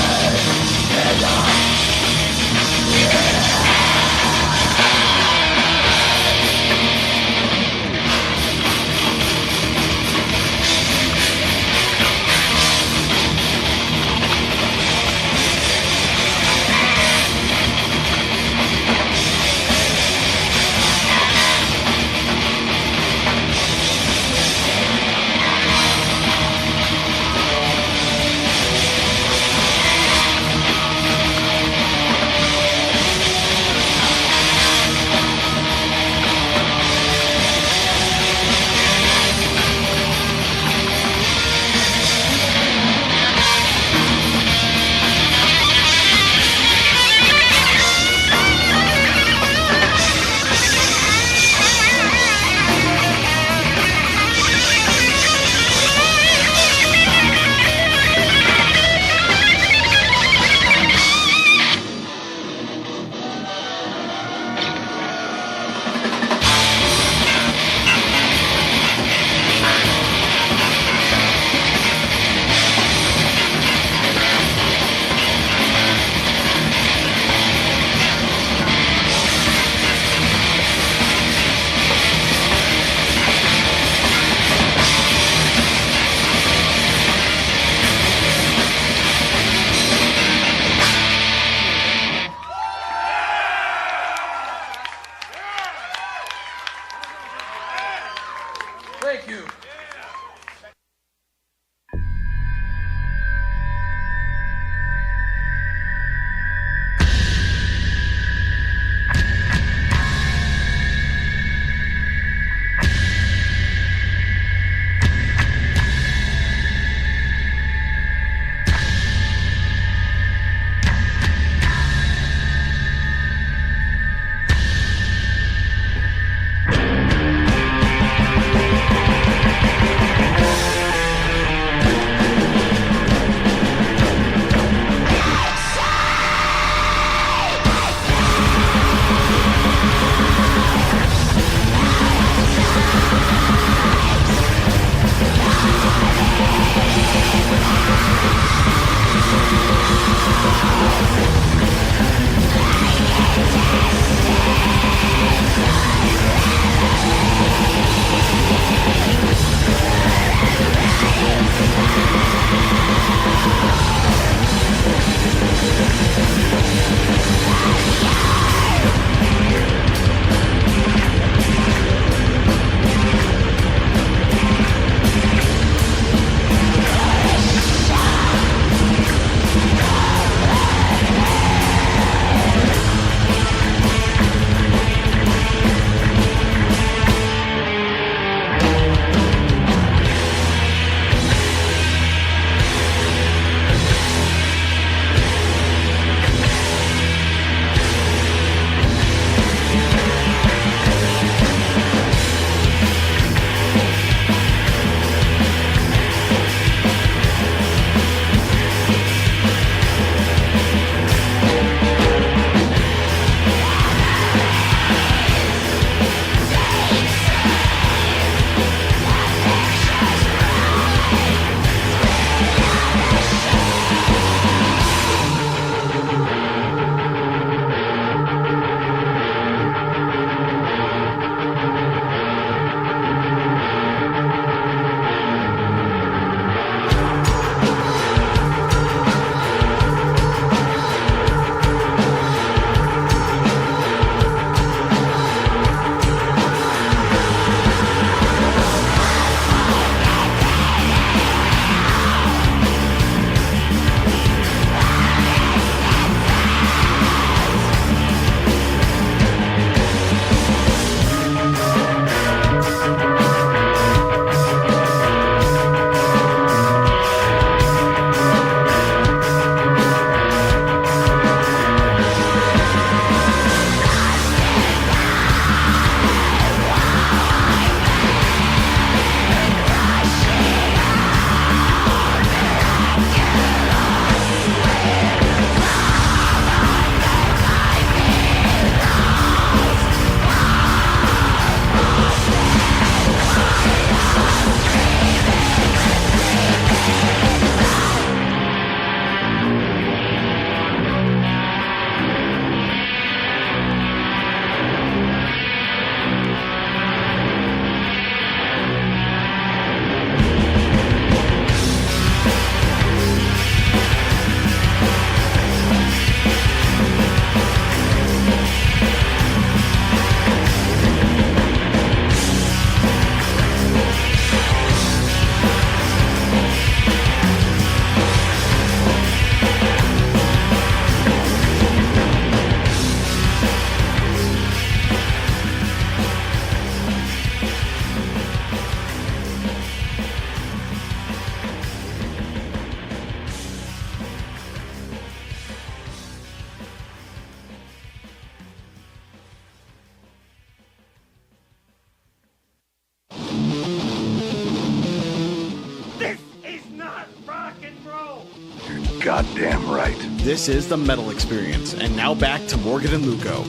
This is the Metal Experience. And now back to Morgan and Luco.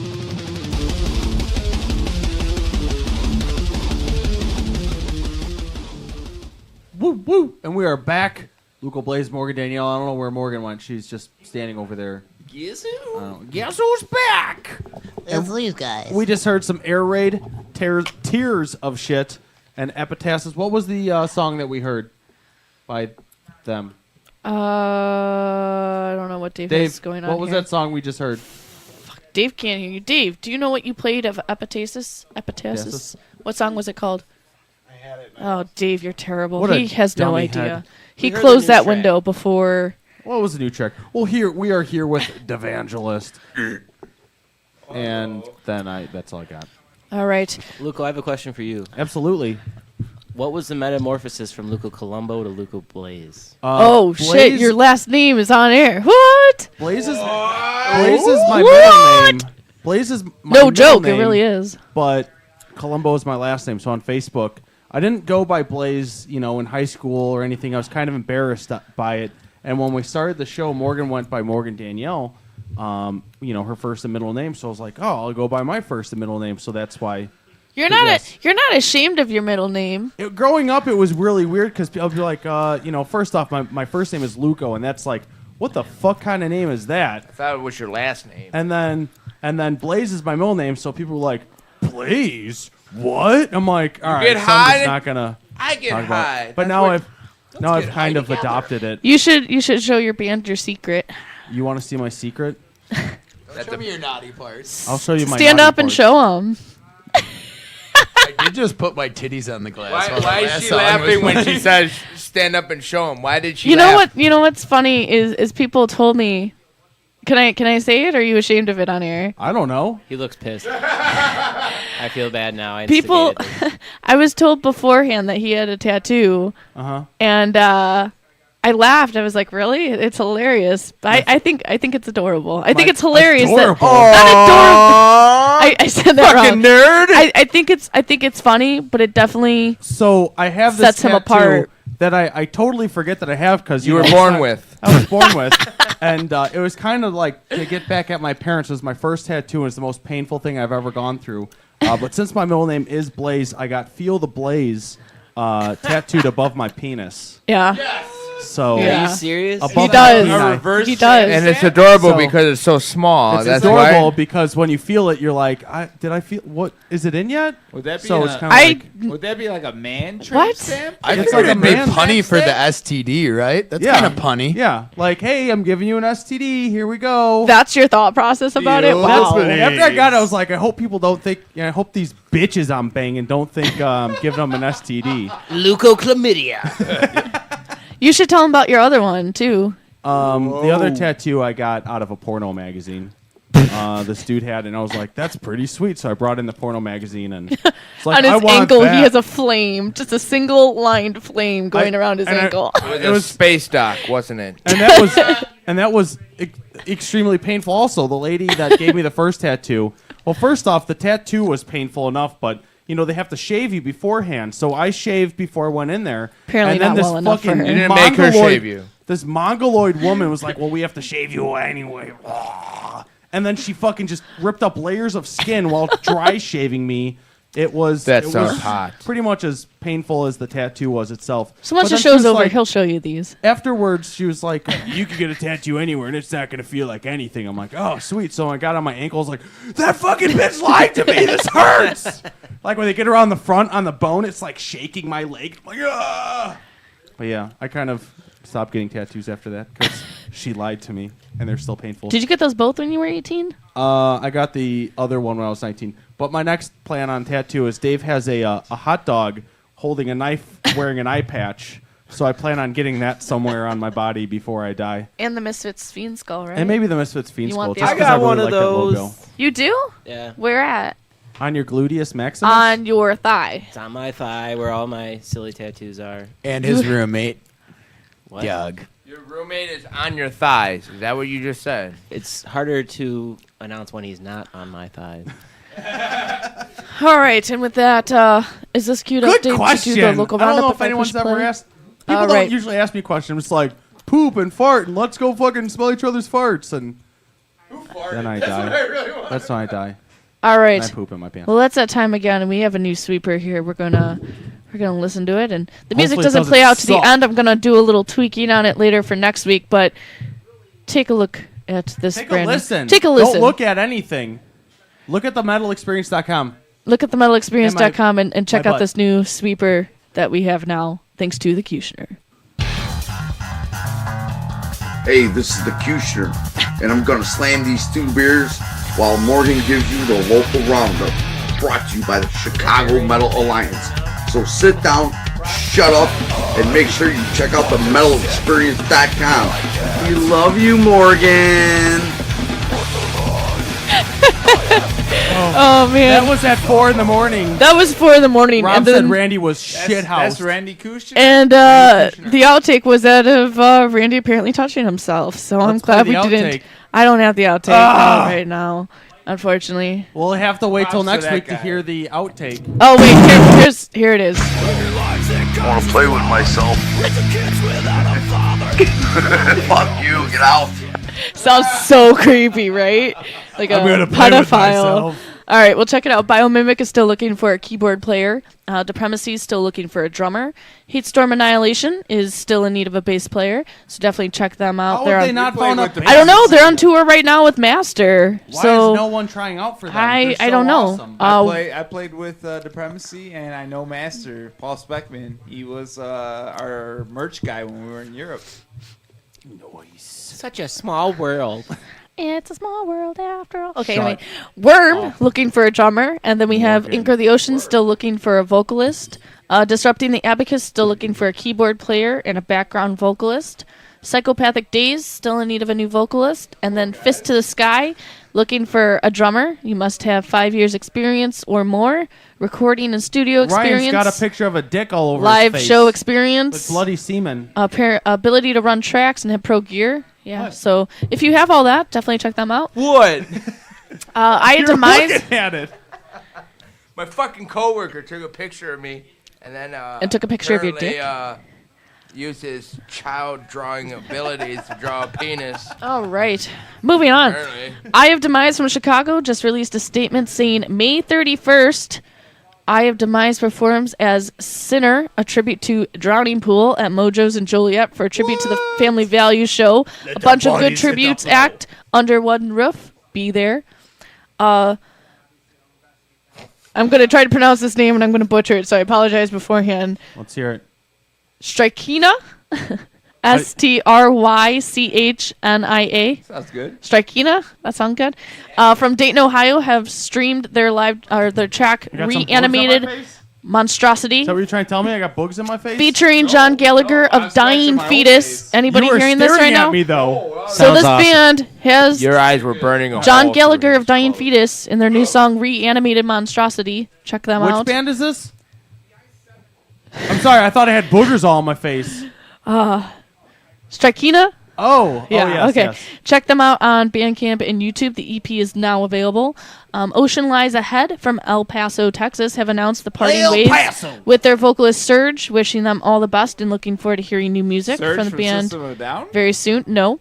Woo woo! And we are back. Luco Blaze, Morgan Danielle. I don't know where Morgan went. She's just standing over there. Guess who? Guess who's back? It's these guys. We just heard some Air Raid, Tears of Shit, and Epitasis. What was the song that we heard by them? I don't know what Dave has going on. What was here. that song we just heard? Dave can't hear you. Dave, do you know what you played of Epitasis? Epitasis? What song was it called? I had it. Oh, Dave, you're terrible. What a He has no dummy idea. head. He We heard closed the new that track. window before. What was the new track? Well, we are here with Devangelist. And then that's all I got. All right. Luco, I have a question for you. Absolutely. What was the metamorphosis from Luco Colombo to Luco Blaze? Oh, shit, your last name is on air. What? Blaze is my middle name. Blaze is my No middle joke, it name, really is. But Colombo is my last name. So on Facebook, I didn't go by Blaze, in high school or anything. I was kind of embarrassed by it. And when we started the show, Morgan went by Morgan Danielle, her first and middle name. So I was like, oh, I'll go by my first and middle name. So that's why. You're not ashamed of your middle name. Growing up, it was really weird because I'll be like, first off, my first name is Luco, and that's like, what the fuck kind of name is that? I thought it was your last name. And then Blaze is my middle name, so people were like, Blaze? What? I'm like, all right, get so I'm high? just not gonna. I get talk about it. high. But now I've kind of adopted it. You should show your band your secret. You want to see my secret? Show me your naughty parts. I'll show you my. Stand naughty up and parts. show them. I did just put my titties on the glass. Why is she laughing when she says stand up and show him? Why did she You know laugh? what? You know what's funny is people told me. Can I say it? Or are you ashamed of it on air? I don't know. He looks pissed. I feel bad now. I People, instigated this. I was told beforehand that he had a tattoo, and I laughed. I was like, "Really? It's hilarious." But I think it's adorable. I think it's hilarious. Adorable. Not adorable. I said that wrong. Fucking nerd. I think it's funny, but it definitely So I have this sets him tattoo apart. that I totally forget that I have because You were born with. I was born with, and it was kind of like to get back at my parents. It was my first tattoo, and it's the most painful thing I've ever gone through. But since my middle name is Blaze, I got "Feel the Blaze" tattooed above my penis. Yeah. So Are you serious? above He my does. peni. He does. And it's adorable So- because it's so small. It's That's adorable why. because when you feel it, you're like, did I feel what? Is it in yet? Would that be so a- it's kind of like Would that be like a man tramp What? stamp? I It's figured like a it'd be man punny for stamp the STD, right? That's Yeah. kind of punny. yeah, like hey, I'm giving you an STD. Here we go. That's your thought process about it. Wow. After I got it, I was like, I hope people don't think. I hope these bitches I'm banging don't think I'm giving them an STD. Leukochlamydia. You should tell him about your other one too. The other tattoo I got out of a porno magazine. This dude had, and I was like, "That's pretty sweet." So I brought in the porno magazine, and it's like, On his I want ankle, that. he has a flame, just a single lined flame going around his and I- ankle. It was space dock, wasn't it? and that was extremely painful. Also, the lady that gave me the first tattoo. Well, first off, the tattoo was painful enough, but they have to shave you beforehand. So I shaved before I went in there. Apparently and then not this well enough for fucking her. You didn't make her shave you. This mongoloid woman was like, "Well, we have to shave you anyway." And then she fucking just ripped up layers of skin while dry shaving me. It was That it sounds was hot. pretty much as painful as the tattoo was itself. So once But the then she show's was over, like- he'll show you these. Afterwards, she was like, "You can get a tattoo anywhere, and it's not going to feel like anything." I'm like, "Oh, sweet." So I got on my ankle. I was like, "That fucking bitch lied to me. This hurts." Like when they get around the front on the bone, it's like shaking my leg. I'm like, ah. But yeah, I kind of stopped getting tattoos after that because she lied to me, and they're still painful. Did you get those both when you were 18? I got the other one when I was 19. But my next plan on tattoo is Dave has a hot dog holding a knife, wearing an eye patch. So I plan on getting that somewhere on my body before I die. And the Misfits Fiend skull, right? And maybe the Misfits Fiend You skull. want Just the- 'cause I got really one of like that those. logo. You do? Yeah. Where at? On your gluteus maximus? On your thigh. It's on my thigh where all my silly tattoos are. And his roommate, What? Doug. Your roommate is on your thighs. Is that what you just said? It's harder to announce when he's not on my thighs. All right, and with that, is this cute Good update question. to do the local I don't roundup know if if I anyone's push ever play? asked. People All don't right. usually ask me questions. It's like, poop and fart and let's go fucking smell each other's farts and then I die. That's when I die. All right. And I poop in my pants. Well, that's that time again, and we have a new sweeper here. We're gonna listen to it, and the music Hopefully it doesn't doesn't play out to the suck. end. I'm gonna do a little tweaking on it later for next week, but take a look at this. Take a brand new- listen. Take a listen. Don't look at anything. Look at the metalexperience.com. Look at themetalexperience.com and check my out butt. this new sweeper that we have now, thanks to the Kushner. Hey, this is the Kushner, and I'm gonna slam these 2 beers while Morgan gives you the local roundup, brought to you by the Chicago Metal Alliance. So sit down, shut up, and make sure you check out the metalexperience.com. We love you, Morgan. Oh man, That was at 4 in the morning. that was 4 in the morning. Rob and said then, Randy was shithoused. That's Randy Kushner. and the outtake was that of Randy apparently touching himself. So I'm Let's play glad the we outtake. didn't. I don't have the outtake right now, unfortunately. We'll have to wait till Props to next that week to guy. hear the outtake. Oh wait, here it is. I wanna play with myself. Fuck you, get out. Sounds so creepy, right? Like a I'm gonna play with pedophile. myself. All right, well, check it out. Biomimic is still looking for a keyboard player. Depremacy is still looking for a drummer. Heatstorm Annihilation is still in need of a bass player, so definitely check them out. How They're have on, they not found a I don't know. They're on tour right now with Master. Why so is no one trying out for them? I They're so don't know. awesome. I played with Depremacy, and I know Master Paul Speckman. He was our merch guy when we were in Europe. Such a small world. It's a small world after all. Okay, Shut anyway. Worm up. looking for a drummer, and then we have Morgan. Anchor the Ocean still looking for a vocalist. Disrupting the Abacus still looking for a keyboard player and a background vocalist. Psychopathic Days still in need of a new vocalist, and then Fist to the Sky looking for a drummer. You must have 5 years experience or more. Recording and studio experience. Ryan's got a picture of a dick all over Live his face. show experience. With bloody semen. Ability to run tracks and have pro gear. Yeah, so if you have all that, definitely check them out. What? I You're demise. looking at it. My fucking coworker took a picture of me, and then And took a picture of your dick? Used his child drawing abilities to draw a penis. All right, moving on. Apparently. Eye of Demise from Chicago just released a statement saying May 31st, Eye of Demise performs as Sinner, a tribute to Drowning Pool at Mojo's in Joliet for a tribute to the Family Value Show. A bunch of good tributes act under one roof. Be there. I'm going to try to pronounce this name and I'm going to butcher it, so I apologize beforehand. Let's hear it. Strykina? Strychnia. Sounds good. Strykina? That sound good? From Dayton, Ohio, have streamed their their track You got some Reanimated bugs on my face? Monstrosity, Is that what you're trying to tell me? I got bugs in my face? featuring John Gallagher of Dying Fetus. Anybody You were hearing this right staring at now? me, though. So this band has Your eyes were burning a John hole Gallagher through of Dying Fetus in their new song Reanimated Monstrosity. Check them Which out. band is this? I'm sorry, I thought I had boogers all on my face. Strykina? Oh, Yeah, yes, okay. yes. Check them out on Bandcamp and YouTube. The EP is now available. Ocean Lies Ahead from El Paso, Texas have announced the parting El ways Paso! with their vocalist Serge, wishing them all the best and looking forward to hearing new music Surge from the band System of a Down? very soon. No.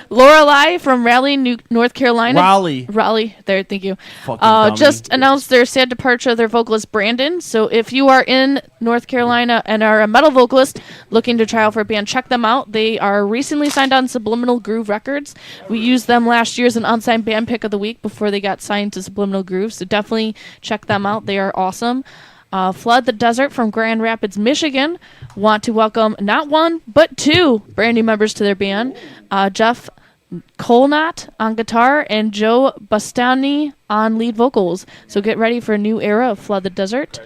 Lorelei from Raleigh, North Carolina. Raleigh. There, thank you. Fucking dummy. Just announced their sad departure of their vocalist Brandon. So if you are in North Carolina and are a metal vocalist looking to try out for a band, check them out. They are recently signed on Subliminal Groove Records. We used them last year as an unsigned band pick of the week before they got signed to Subliminal Groove. So definitely check them out. They are awesome. Flood the Desert from Grand Rapids, Michigan want to welcome not one, but two brand new members to their band. Jeff Colnott on guitar and Joe Bastani on lead vocals. So get ready for a new era of Flood the Desert.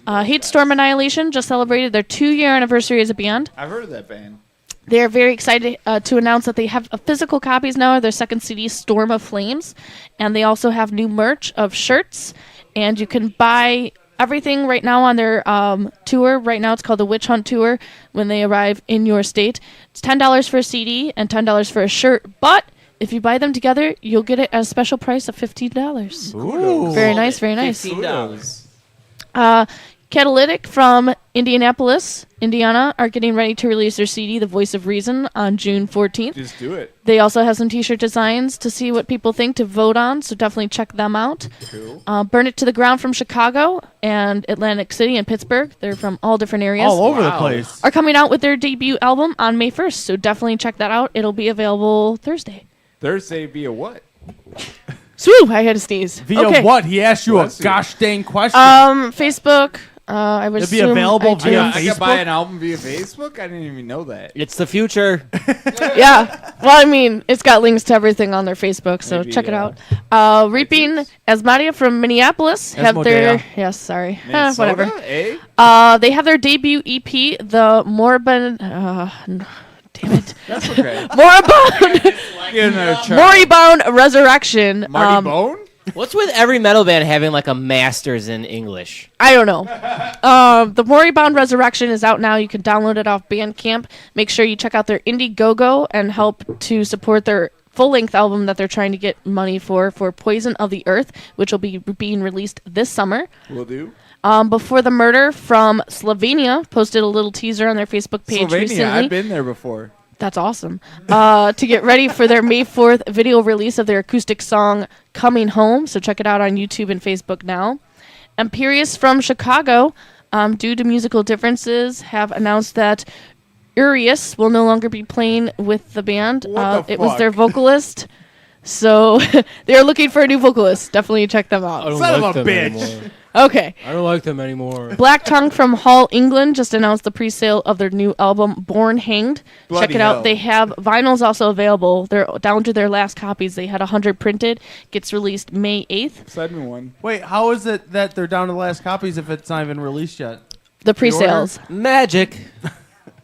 Heatstorm Annihilation just celebrated their 2-year anniversary as a band. I've heard of that band. They are very excited to announce that they have physical copies now of their second CD, Storm of Flames. And they also have new merch of shirts. And you can buy everything right now on their tour. Right now it's called the Witch Hunt Tour when they arrive in your state. It's $10 for a CD and $10 for a shirt. But if you buy them together, you'll get it at a special price of $15. Ooh. Very nice, very nice. $15. Catalytic from Indianapolis, Indiana, are getting ready to release their CD, The Voice of Reason, on June 14th. Just do it. They also have some t-shirt designs to see what people think to vote on, so definitely check them out. Cool. Burn It to the Ground from Chicago and Atlantic City and Pittsburgh. They're from all different areas. All over the place. Are coming out with their debut album on May 1st, so definitely check that out. It'll be available Thursday. Thursday via what? Swoo! I had to sneeze. Via Okay. what? He asked you a gosh dang question. Facebook. I would It'd be assume available iTunes. via I could buy an album via Facebook? I didn't even know that. It's the future. Yeah. Well, I mean, it's got links to everything on their Facebook, so Maybe, check it out. Reaping Asmodia from Minneapolis have their Asmodea. whatever. Eh? They have their debut EP, the Moribund. Damn it. That's okay. Moribund. Get another try. Moribund Resurrection. Marty Bone? What's with every metal band having like a master's in English? I don't know. The Moribund Resurrection is out now. You can download it off Bandcamp. Make sure you check out their Indiegogo and help to support their full-length album that they're trying to get money for Poison of the Earth, which will be being released this summer. Will do. Before the Murder from Slovenia posted a little teaser on their Facebook page Slovenia, recently. I've been there before. That's awesome. To get ready for their May 4th video release of their acoustic song Coming Home. So check it out on YouTube and Facebook now. Imperius from Chicago, due to musical differences, have announced that Urias will no longer be playing with the band. It was their vocalist. So they are looking for a new vocalist. Definitely check them out. I don't Son like of a them bitch. Anymore. Okay. I don't like them anymore. Black Tongue from Hull, England, just announced the pre-sale of their new album, Born Hanged. Bloody Check it out. hell. They have vinyls also available. They're down to their last copies. They had 100 printed. Gets released May 8th. Send me one. Wait, how is it that they're down to the last copies if it's not even released yet? The pre-sales. Magic.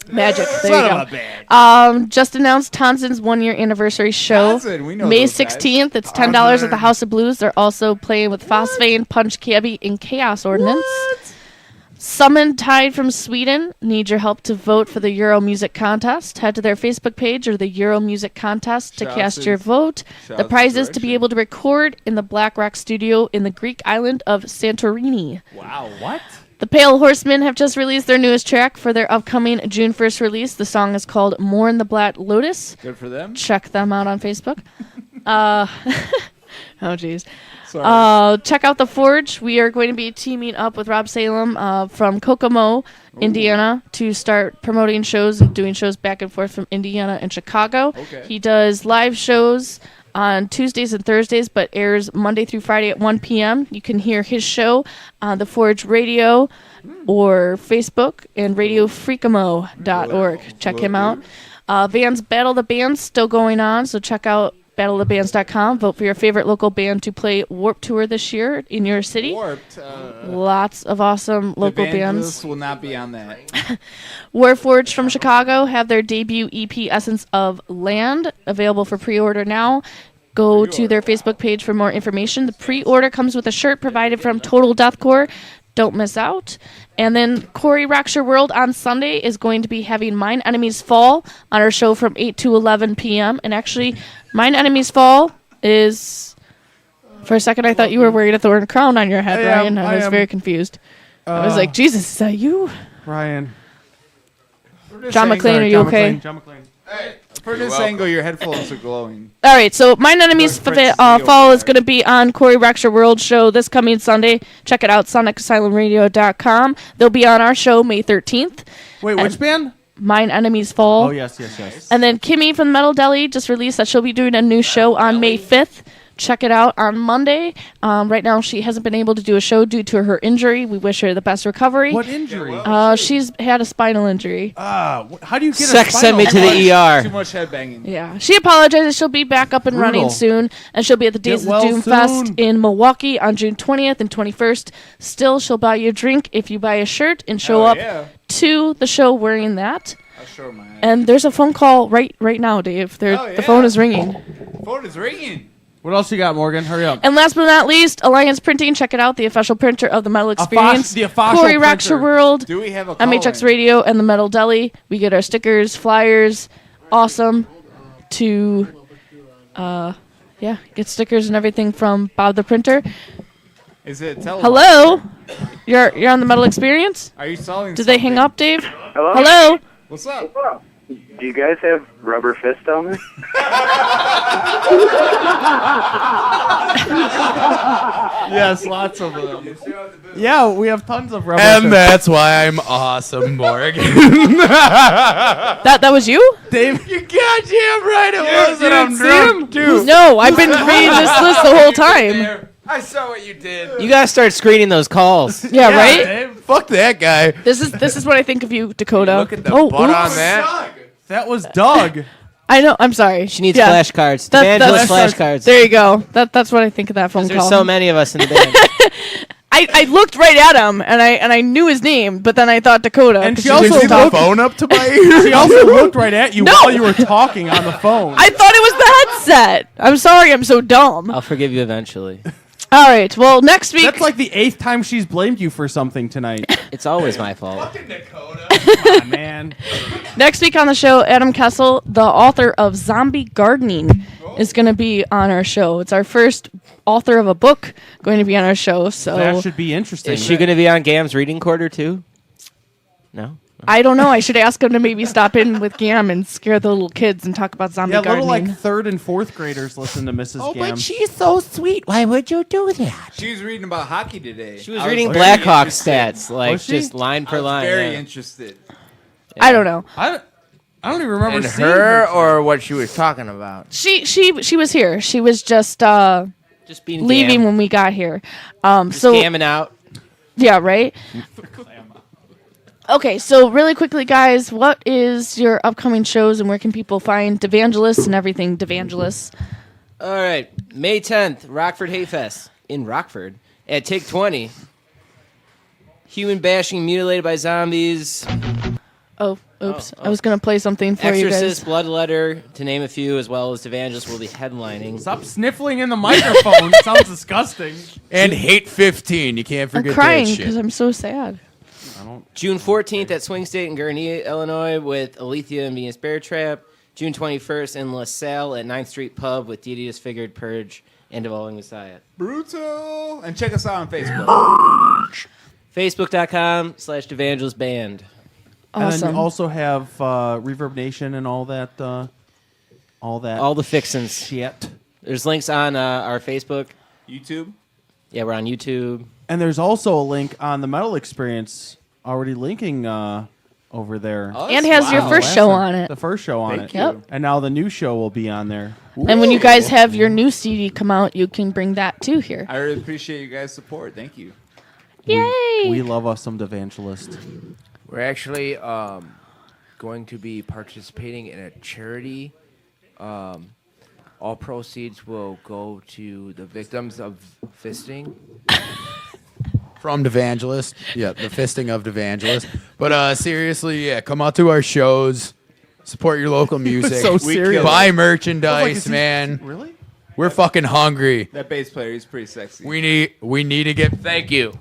Magic. There Son you of go. a bitch. Just announced Townsend's 1-year anniversary show. Townsend, we know May those guys. 16th. It's $10 at the House of Blues. They're also playing with Phosphane, Punch Cabbie, and Chaos Ordinance. Summon Tide from Sweden. Need your help to vote for the Euro Music Contest. Head to their Facebook page or the Euro Music Contest to Shouts cast in- your vote. shouts The in prize is to be direction. able to record in the Black Rock Studio in the Greek island of Santorini. Wow, what? The Pale Horsemen have just released their newest track for their upcoming June 1st release. The song is called Mourn the Black Lotus. Good for them. Check them out on Facebook. Oh, jeez. Sorry. Check out The Forge. We are going to be teaming up with Rob Salem from Kokomo, Indiana, to start promoting shows and doing shows back and forth from Indiana and Chicago. Okay. He does live shows on Tuesdays and Thursdays, but airs Monday through Friday at 1 p.m. You can hear his show on The Forge Radio or Facebook and radiofreakamo.org. Check him out. Vans Battle the Bands still going on, so check out battlethebands.com. Vote for your favorite local band to play Warped Tour this year in your city. Warped. Lots of awesome local Devangelist bands. will not be on that. Warforged from Chicago have their debut EP, Essence of Land, available for pre-order now. Go to their Facebook page for more information. The pre-order comes with a shirt provided from Total Deathcore. Don't miss out. And then Corey Rocks Your World on Sunday is going to be having Mine Enemies Fall on our show from 8 to 11 p.m. And actually, Mine Enemies Fall is... For a second, I thought you were wearing a thorn crown on your head, Ryan. I was very confused. I was like, Jesus, is that you? Ryan. John McClane, are you okay? John McClane. For this angle, your headphones are glowing. All right, so Mine Enemies Fall is going to be on Corey Rocks Your World show this coming Sunday. Check it out, sonicasylumradio.com. They'll be on our show May 13th. Wait, which band? Mine Enemies Fall. Oh, yes. And then Kimmy from Metal Deli just released that she'll be doing a new show on May 5th. Check it out on Monday. Right now, she hasn't been able to do a show due to her injury. We wish her the best recovery. What injury? She's had a spinal injury. How do you get Sex a sent me to the ER. Too much headbanging. Yeah, she apologizes. She'll be back up and running Brutal. soon, and she'll be at the Days Get well of Doom soon. Fest in Milwaukee on June 20th and 21st. Still, she'll buy you a drink if you buy a shirt and show Hell up yeah. to the show wearing that. I'll show my ass. And there's a phone call right now, Dave. The phone is ringing. Phone is ringing. What else you got, Morgan? Hurry up. And last but not least, Alliance Printing. Check it out, the official printer of the Metal Experience. The official Corey Rocks Your printer. World. Do we have a MHX call-in? Radio and the Metal Deli. We get our stickers, flyers. Awesome. To, get stickers and everything from Bob the Printer. Is it televised? Hello? You're on the Metal Experience? Are you selling Did they hang something? up, Dave? Hello? Hello? What's up? Do you guys have rubber fists down there? Yes, lots of them. Yeah, we have tons of rubber. And fists. that's why I'm awesome, Morgan. That was you? Dave. You goddamn right it was, and I'm drunk, too. No, I've been reading this list the whole time. I saw what you did. You gotta start screening those calls. Yeah, right? Dave. Fuck that guy. This is what I think of you, Dakota. Look at the oh, butt on oops. that. That was Doug. I know. I'm sorry. She needs Yeah. flashcards. That- Devangelist that's- flashcards. There you go. That's what I think of that phone There's call. so many of us in the band. I looked right at him and I knew his name, but then I thought Dakota. And 'cause she was also just looked- talking. Phone up to my ear. She also looked right at you No. while you were talking on the phone. I thought it was the headset. I'm sorry. I'm so dumb. I'll forgive you eventually. All right. Well, next week. That's like the 8th time she's blamed you for something tonight. It's always my fault. Come on, man. Next week on the show, Adam Kessel, the author of Zombie Gardening, is going to be on our show. It's our first author of a book going to be on our show. So That should be interesting. Is she going to be on Gam's reading quarter too? No. I don't know. I should ask him to maybe stop in with Gam and scare the little kids and talk about zombie Yeah, gardening. little like 3rd and 4th graders listen to Mrs. Gam. she's so sweet. Why would you do that? She was reading about hockey today. She was I reading very Blackhawk interested. stats, like Was she? just line per I was line. very yeah. interested. I don't know. I don't even remember And seeing her or what she was talking about? She was here. She was just Just being leaving Gam. when we got here. Just So gamming out. yeah, right. Okay, so really quickly, guys, what is your upcoming shows and where can people find Devangelist and everything Devangelist? All right, May 10th, Rockford Hate Fest in Rockford at Take 20. Human bashing, mutilated by zombies. Oh, oops. I was going to play something for Exorcist, you guys. Bloodletter, to name a few, as well as Devangelist will be headlining. Stop sniffling in the microphone. Sounds disgusting. And Hate 15. You can't I'm forget crying that because shit. I'm so sad. June 14th at Swing State in Gurnee, Illinois with Alethea and Venus Bear Trap. June 21st in LaSalle at 9th Street Pub with Deity Disfigured, Purge, and Devolving Messiah. Brutal. And check us out on Facebook. Facebook.com/DevangelistBand. And then Awesome. you also have Reverb Nation and all that. All the fixins. Shit. There's links on our Facebook. YouTube. Yeah, we're on YouTube. And there's also a link on the Metal Experience already linking over there. Oh, And has your first show on it. The first show on Thank it. you. Yep. And now the new show will be on there. And when you guys have your new CD come out, you can bring that too here. I really appreciate you guys' support. Thank you. Yay! We love us some Devangelist. We're actually going to be participating in a charity. All proceeds will go to the victims of fisting. From Devangelist. Yeah, the fisting of Devangelist. But seriously, yeah, come out to our shows. Support your local music. So serious. Buy I merchandise, was like, man. Really? We're fucking hungry. That bass player, he's pretty sexy. We need to get Thank you.